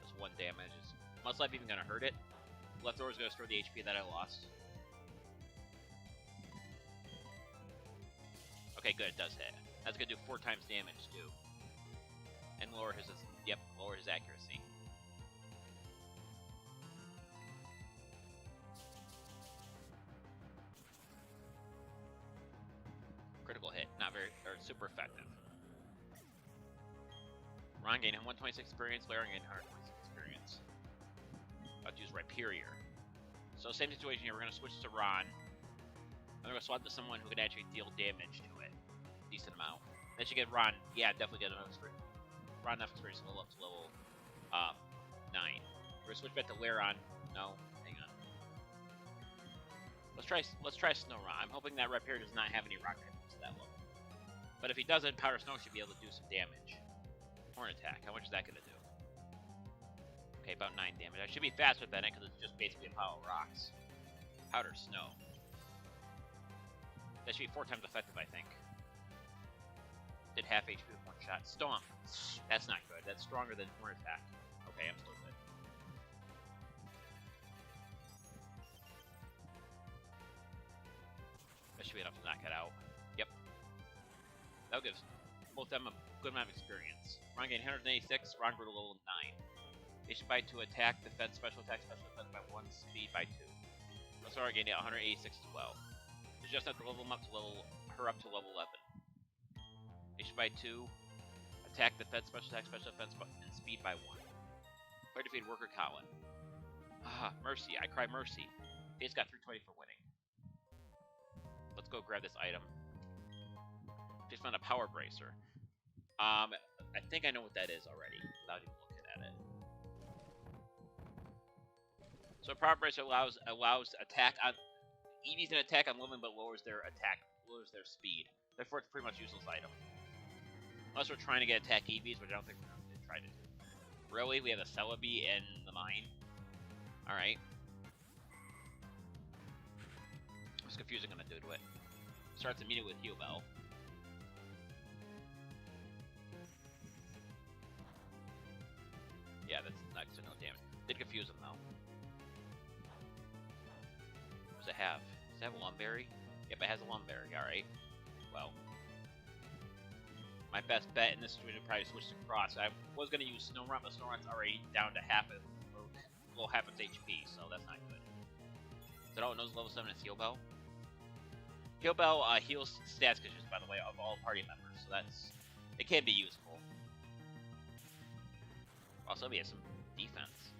That's 1 damage. Is Mud Slap even going to hurt it? Leftover is going to store the HP that I lost. Okay, good, it does hit. That's going to do 4 times damage, too. And lower his accuracy. Critical hit, not very, or super effective. Ron gained 126 experience, Laren gained 126 experience. About to use Rhyperior. So same situation here, we're going to switch to Ron. I'm going to swap to someone who can actually deal damage to it. Decent amount. Then you get Ron. Yeah, definitely get enough experience. Ron enough experience to level up to level 9. We're going to switch back to Laron. No, hang on. Let's try Snow-Ron. I'm hoping that Rhyperior does not have any rock types at that level. But if he doesn't, Powder Snow should be able to do some damage. Horn attack. How much is that going to do? Okay, about 9 damage. I should be faster than it because it's just basically a pile of rocks. Powder Snow. That should be 4 times effective, I think. Did half HP with 1 shot. Stomp. That's not good. That's stronger than Horn attack. Okay, I'm still good. That should be enough to knock it out. Yep. That'll give both of them a good amount of experience. Ron gained 186, Ron grew to level 9. They should buy 2 attack, defense, special defense by 1, speed by 2. Rosara gained 186 as well. There's just enough to level them up to her up to level 11. They should buy 2 attack, defense, special defense, and speed by 1. Player defeated Worker Colin. Ah, Mercy. I cry mercy. Face got 320 for winning. Let's go grab this item. Just found a Power Bracer. I think I know what that is already, without even looking at it. So a Power Bracer allows attack on Eevees an attack on living, but lowers their speed. Therefore, it's pretty much useless item. Unless we're trying to get attack Eevees, which I don't think we're going to try to do. Really? We have a Celebi in the mine? Alright. What's Confusing going to do to it? Starts immediately with Heal Bell. Yeah, that's next to no damage. Did confuse him, though. What does it have? Does it have a Lumberry? Yep, it has a Lumberry, alright. Well. My best bet in this situation would probably switch to Cross. I was going to use Snow-Run, but Snow-Run's already down to half its HP, so that's not good. So it knows level 7 is Heal Bell. Heal Bell heals stats conditions, by the way, of all party members, so it can be useful. Also, we have some defense.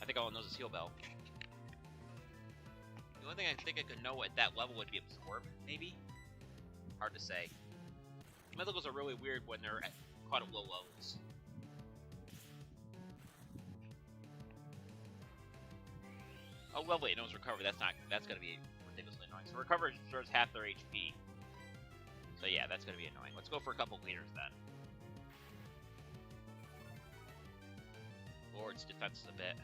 I think all it knows is Heal Bell. The only thing I think I could know at that level would be Absorb, maybe? Hard to say. Mythicals are really weird when they're at quite low levels. Oh, lovely, it knows Recover. That's gonna be ridiculously annoying. So Recover restores half their HP. So yeah, that's gonna be annoying. Let's go for a couple leaders then. Lord's defense is a bit.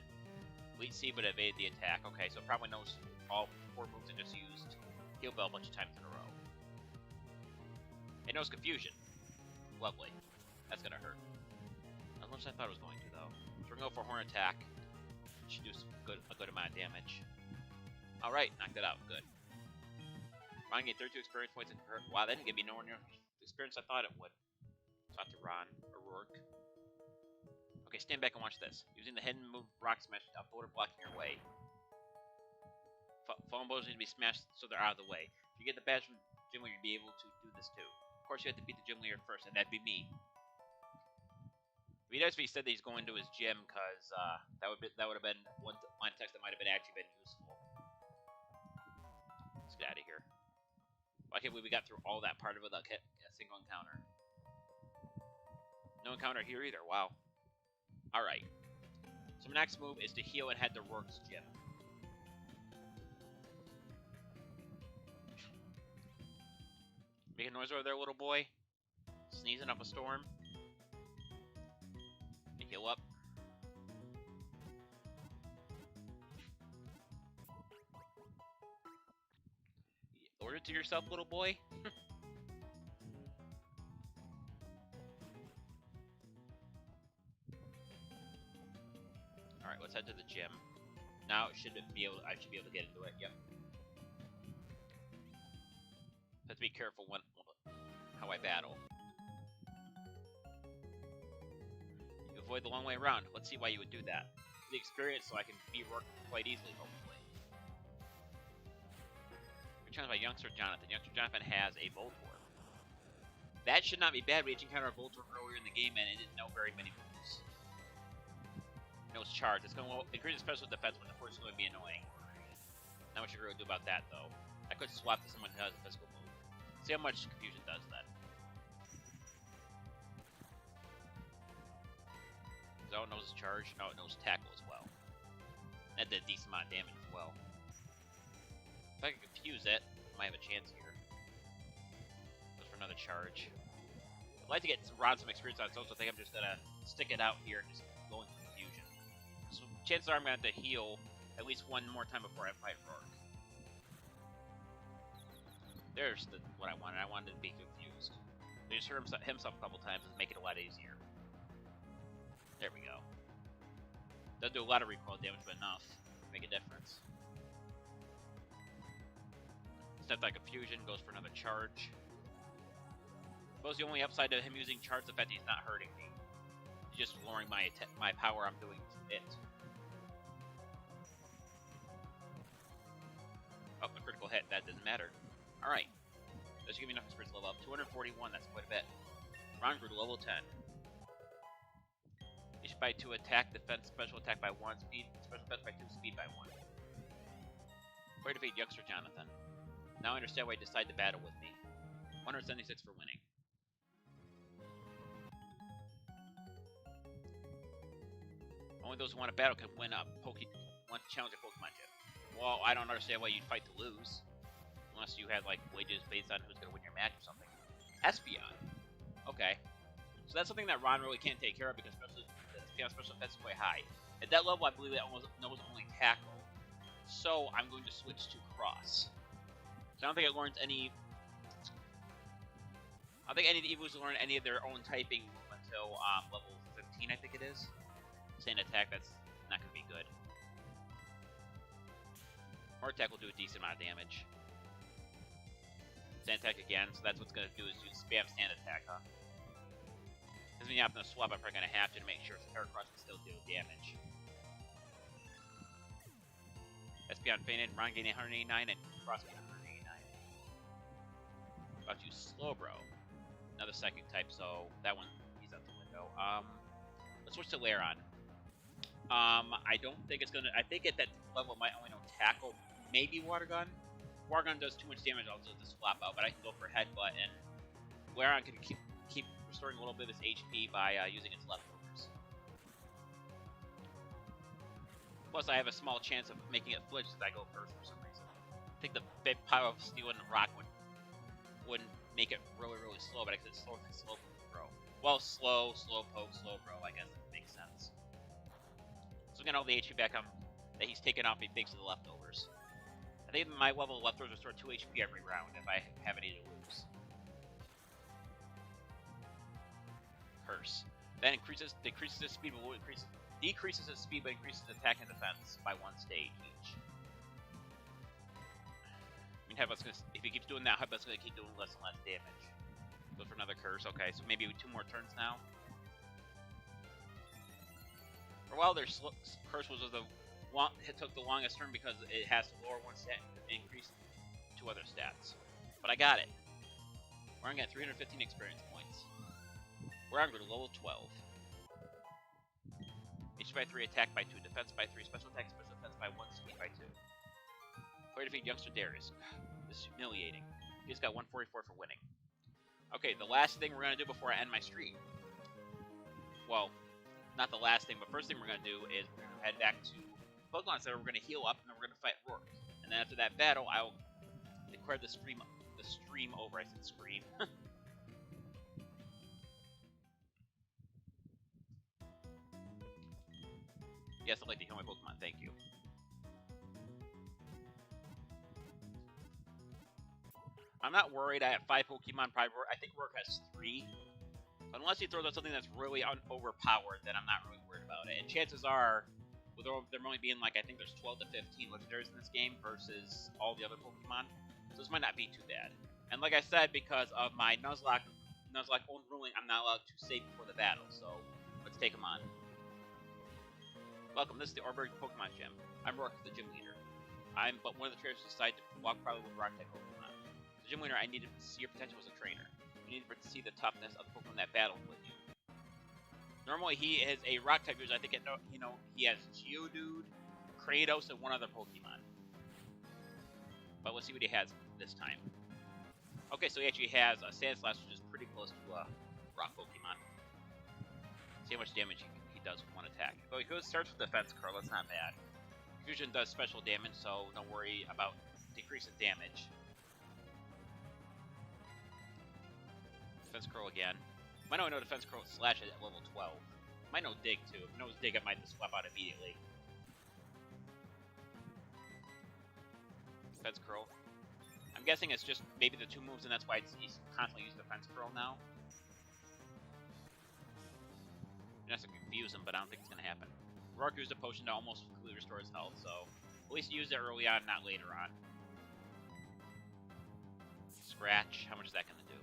Elite C, but evade the attack. Okay, so it probably knows all 4 moves it just used. Heal Bell a bunch of times in a row. It knows Confusion. Lovely. That's gonna hurt. As much as I thought it was going to, though. So we're gonna go for Horn Attack. Should do a good amount of damage. Alright, knocked it out. Good. Ron gained 32 experience points and hurt. Wow, that didn't give me nowhere near the experience I thought it would. Talk to Ron or Rourke. Okay, stand back and watch this. Using the hidden move Rock Smash without Boulder blocking your way. Fallen blows need to be smashed so they're out of the way. If you get the badge from the gym leader, you'd be able to do this too. Of course, you have to beat the gym leader first, and that'd be me. It'd be nice if he said that he's going to his gym, because that would have been one line of text that might have actually been useful. Let's get out of here. Well, I can't believe we got through all that part of it without a single encounter. No encounter here either. Wow. Alright. So my next move is to heal and head to Rourke's gym. making noise over there, little boy? Sneezing up a storm? You heal up. Order to yourself, little boy? Alright, let's head to the gym. Now I should be able to get into it, yep. Have to be careful how I battle. You avoid the long way around. Let's see why you would do that. The experience so I can beat Rourke quite easily, hopefully. We're challenged by youngster Jonathan. Youngster Jonathan has a Voltorb. That should not be bad. We each encountered a Voltorb earlier in the game and it didn't know very many moves. Knows charge. It's going to increase the special defense, but of course it's going to be annoying. Not much you can really do about that, though. I could swap to someone who has a physical move. See how much confusion does that. So it knows charge. No, it knows tackle as well. That did a decent amount of damage as well. If I can confuse it, I might have a chance here. Goes for another charge. I'd like to get some experience on it, so I think I'm just gonna stick it out here and just go into confusion. So chances are I'm gonna have to heal at least one more time before I fight Rourke. There's what I wanted. I wanted to be confused. So just hurt himself a couple times and make it a lot easier. There we go. Doesn't do a lot of recoil damage, but enough to make a difference. Step that confusion, goes for another charge. Suppose the only upside to him using charge is the fact that he's not hurting me. He's just lowering my power I'm doing to it. Oh, a critical hit. That doesn't matter. Alright. That should give me enough experience level up. 241, that's quite a bit. Ron grew to level 10. Each by 2 attack, defense, special attack by 1, speed, special defense by 2, speed by 1. Where to defeat youngster Jonathan. Now I understand why you decided to battle with me. 176 for winning. Only those who want to battle can win a want to challenge a Pokemon gym. Well, I don't understand why you'd fight to lose. Unless you had, like, wages based on who's going to win your match or something. Espeon. Okay. So that's something that Ron really can't take care of because Espeon's special defense is quite high. At that level, I believe that knows only tackle. So I'm going to switch to Cross. So I don't think it learns any... I don't think any of the Eevos learn any of their own typing until level 15, I think it is. Sand attack, that's not going to be good. Or attack will do a decent amount of damage. Sand attack again, so that's what's going to do is use spam sand attack, huh? Doesn't mean you have to swap, I'm probably going to have to make sure Heracross can still do damage. Espeon fainted, Ron gained 189, and Cross gained 189. About to use Slowbro. Another psychic type, so that one, he's out the window. Let's switch to Lairon. I don't think it's gonna. I think at that level it might only know tackle, maybe water gun. Water gun does too much damage, I'll just swap out, but I can go for headbutt, and Lairon can keep restoring a little bit of his HP by using its leftovers. Plus, I have a small chance of making it flinch if I go first for some reason. I think the big pile of steel and rock wouldn't make it really, really slow, but I could slow throw. Well, slow poke, slow bro. I guess that makes sense. So we got all the HP back that he's taken off me thanks to the leftovers. I think my level of leftovers restore 2 HP every round if I have any to lose. Curse. That decreases his speed, but decreases his speed, but increases attack and defense by 1 stage each. I mean, Headbutt's gonna, if he keeps doing that, Headbutt's gonna keep doing less and less damage. Go for another curse. Okay, so maybe 2 more turns now. For a while, their curse was it took the longest turn because it has to lower 1 stat and increase 2 other stats. But I got it. We're gonna get 315 experience points. We're on to level 12. HP by 3, attack by 2, defense by 3, special attack, special defense by 1, speed by 2. Player defeat youngster Darius. This is humiliating. He just got 144 for winning. Okay, the last thing we're gonna do before I end my stream. Well, not the last thing, but first thing we're gonna do is we're gonna head back to Pokemon Center. We're gonna heal up, and then we're gonna fight Rourke. And then after that battle, I'll declare the stream the stream over. I said scream. Yes, I'd like to heal my Pokemon. Thank you. I'm not worried. I have 5 Pokemon. Probably, I think Rourke has 3. Unless he throws out something that's really overpowered, then I'm not really worried about it. And chances are, with there only being like, I think there's 12 to 15 legendaries in this game versus all the other Pokemon. So this might not be too bad. And like I said, because of my Nuzlocke own ruling, I'm not allowed to save before the battle. So let's take him on. Welcome, this is the Orberg Pokemon Gym. I'm Rourke, the gym leader. I'm but one of the trainers who decided to walk probably with rock-type Pokemon. As the gym leader, I needed to see your potential as a trainer. You need to see the toughness of the Pokemon that battled with you. Normally, he is a rock-type user. I think he has Geodude, Kratos, and one other Pokemon. But let's see what he has this time. Okay, so he actually has a Sandslash, which is pretty close to a rock Pokemon. See how much damage he does with one attack. So he starts with Defense Curl. That's not bad. Fusion does special damage, so don't worry about decreasing damage. Defense Curl again. Might not know Defense Curl Slash at level 12. Might know Dig too. If it knows Dig, I might just swap out immediately. Defense Curl. I'm guessing it's just maybe the 2 moves, and that's why he's constantly using Defense Curl now. Not to confuse him, but I don't think it's going to happen. Rourke used a potion to almost completely restore his health, so at least he used it early on, not later on. Scratch. How much is that going to do?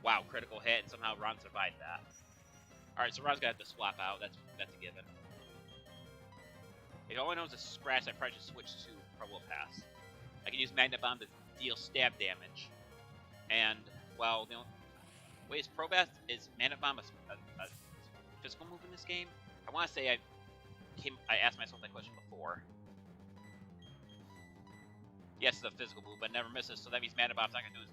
Wow, critical hit, and somehow Ron survived that. Alright, so Ron's going to have to swap out. That's a given. If all I know is a Scratch, I probably should switch to Probopass. I can use Magnet Bomb to deal stab damage. And, well, wait, is Magnet Bomb a physical move in this game? I want to say I asked myself that question before. Yes, it's a physical move, but never misses, so that means Magnet Bomb's not going to do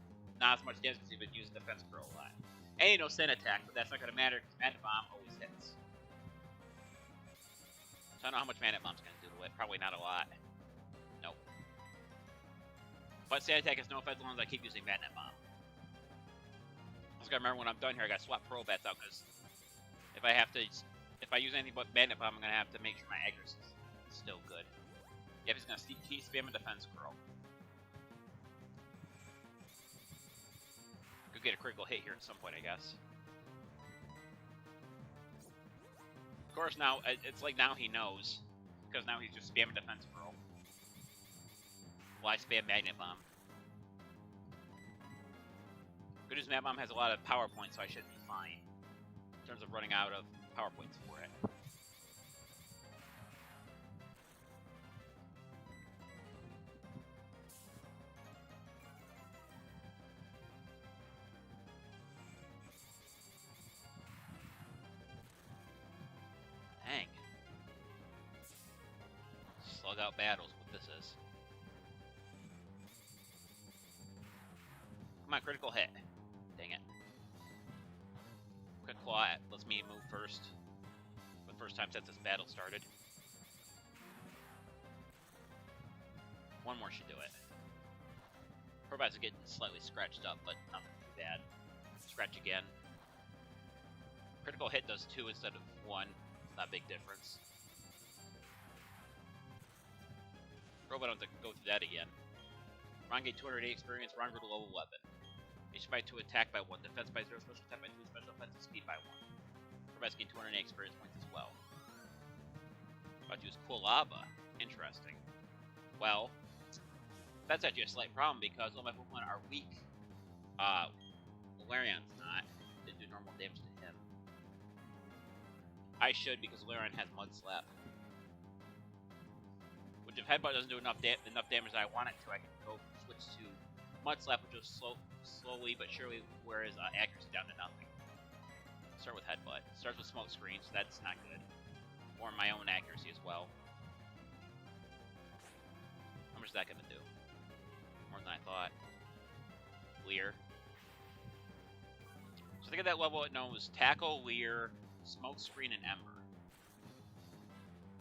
not as much damage because he would use Defense Curl a lot. And no Scent Attack, but that's not going to matter because Magnet Bomb always hits. So I don't know how much Magnet Bomb's going to do to it. Probably not a lot. Nope. But Scent Attack has no effect as long as I keep using Magnet Bomb. I just gotta remember when I'm done here, I gotta swap Probats out because if I use anything but Magnet Bomb, I'm gonna have to make sure my accuracy is still good. Yep, he's gonna keep spamming Defense Curl. Could get a critical hit here at some point, I guess. Of course, now it's like now he knows because now he's just spamming Defense Curl. Well, I spam Magnet Bomb. Good news, Magnet Bomb has a lot of power points, so I should be fine in terms of running out of power points for it. Dang. Slug out battles, what this is. Come on, critical hit. Dang it. Quick Claw lets me move first. For the first time since this battle started. One more should do it. Probats is getting slightly scratched up, but nothing too bad. Scratch again. Critical hit does 2 instead of 1. Not a big difference. Probably don't have to go through that again. Ron gained 280 experience. Ron grew to level 11. HP by 2, attack by 1, defense by 0, special attack by 2, special offensive speed by 1. Probats gained 280 experience points as well. About to use Quilava. Interesting. Well, that's actually a slight problem because all my Pokemon are weak. Valerion's not. Didn't do normal damage to him. I should because Valerion has Mud Slap. Which if Headbutt doesn't do enough damage that I want it to, I can go switch to Mud Slap, which will slowly but surely wear his accuracy down to nothing. Start with Headbutt. Starts with Smoke Screen, so that's not good. Or my own accuracy as well. How much is that going to do? More than I thought. Leer. So I think at that level it knows Tackle, Leer, Smoke Screen, and Ember.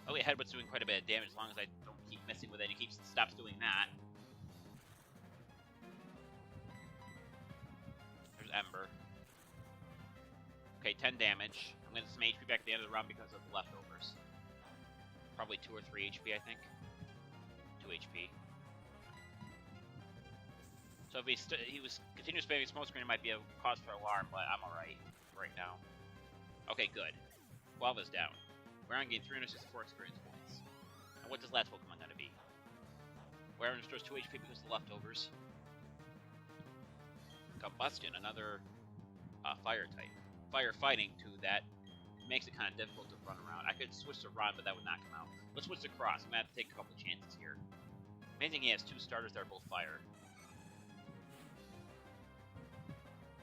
Oh yeah, Headbutt's doing quite a bit of damage as long as I don't keep messing with it. He stops doing that. Ember. Okay, 10 damage. I'm gonna get some HP back at the end of the round because of the leftovers. Probably 2 or 3 HP, I think. 2 HP. So if he was continuous spamming smoke screen, it might be a cause for alarm, but I'm alright right now. Okay, good. 12 is down. We're on gain 364 experience points. And what does last Pokemon gonna be? Where restores 2 HP because of the leftovers. Combustion, another fire type. Firefighting too, that makes it kind of difficult to run around. I could switch to Ron, but that would not come out. Let's switch to Cross. I'm gonna have to take a couple chances here. Amazing, he has 2 starters that are both fire.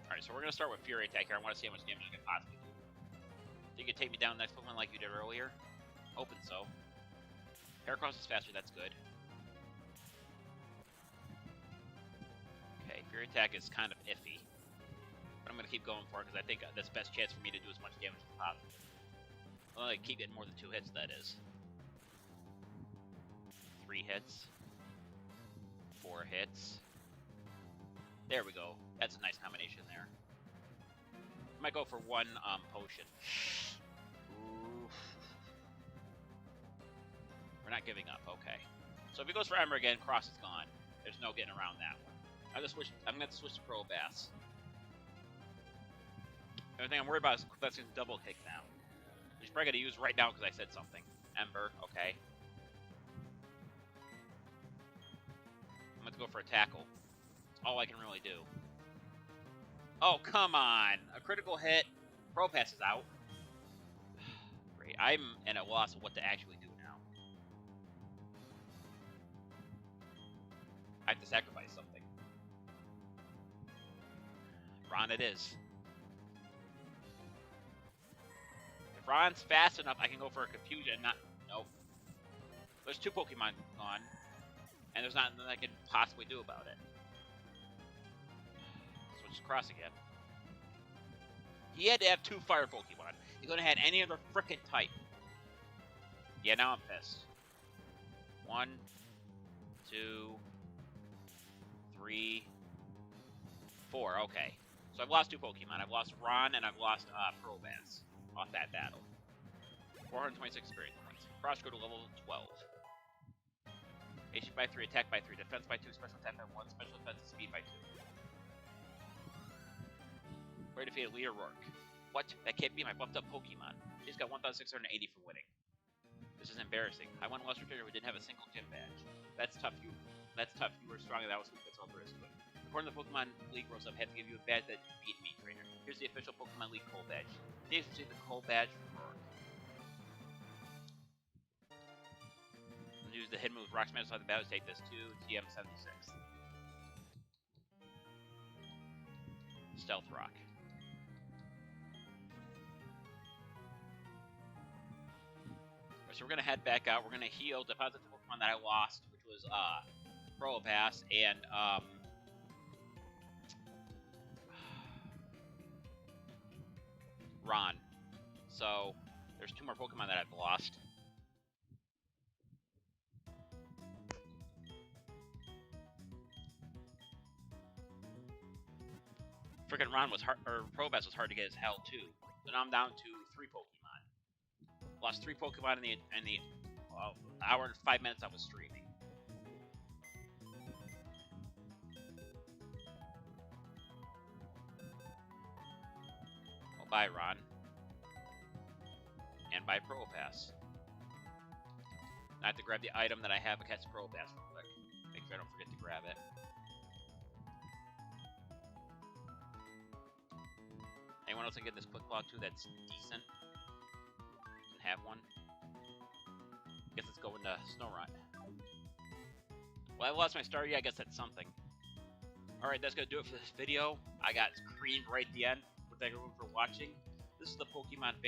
Alright, so we're gonna start with Fury Attack here. I want to see how much damage I can possibly do. Think you can take me down next Pokemon like you did earlier? Hoping so. Heracross is faster, that's good. Okay, Fury Attack is kind of iffy. But I'm going to keep going for it because I think that's the best chance for me to do as much damage as possible. Well, I keep getting more than 2 hits, that is. 3 hits. 4 hits. There we go. That's a nice combination there. I might go for 1 potion. Oof. We're not giving up, okay. So if he goes for Ember again, Cross is gone. There's no getting around that one. I'm going to switch to Probass. The only thing I'm worried about is that's going to double kick now. Which I'm probably going to use right now because I said something. Ember, okay. I'm going to go for a Tackle. That's all I can really do. Oh, come on! A critical hit. Probass is out. Great. I'm at a loss of what to actually do now. I have to sacrifice something. Ron it is. If Ron's fast enough, I can go for a Confusion. Nope. There's 2 Pokemon gone, and there's nothing I can possibly do about it. Switch to Cross again. He had to have 2 Fire Pokemon. He couldn't have had any other frickin' type. Yeah, now I'm pissed. 1, 2, 3, 4. Okay. So I've lost 2 Pokemon. I've lost Ron and I've lost Probass off that battle. 426 experience points. Cross go to level 12. HP by 3, attack by 3, defense by 2, special attack by 1, special defense and speed by 2. Where defeated Leader Rourke. What? That can't be my buffed up Pokemon. She's got 1,680 for winning. This is embarrassing. I won a Luster Trainer who didn't have a single gym badge. That's tough. That's tough. You were strong and that was weak. That's all there is to it. According to the Pokemon League rules, I've had to give you a badge that beat me, trainer. Here's the official Pokemon League Coal Badge. Dave's received the Coal Badge from Rourke. Use the hidden move Rock Smash outside the battle to take this to TM76. Stealth Rock. So we're gonna head back out. We're gonna heal, deposit the Pokemon that I lost, which was Probass and Ron. So there's 2 more Pokemon that I've lost. Freaking Ron was hard, or Probass was hard to get as hell too. So now I'm down to 3 Pokemon. Lost 3 Pokemon in the hour and 5 minutes I was streaming. Well, bye Ron. And bye Probass. I have to grab the item that I have against Probass real quick. Make sure I don't forget to grab it. Anyone else can get this quick log too that's decent? Can have one. Guess let's go into Snorunt. Well, I lost my star. Yeah, I guess that's something. Alright, that's gonna do it for this video. I got creamed right at the end. Thank everyone for watching. This is the Pokemon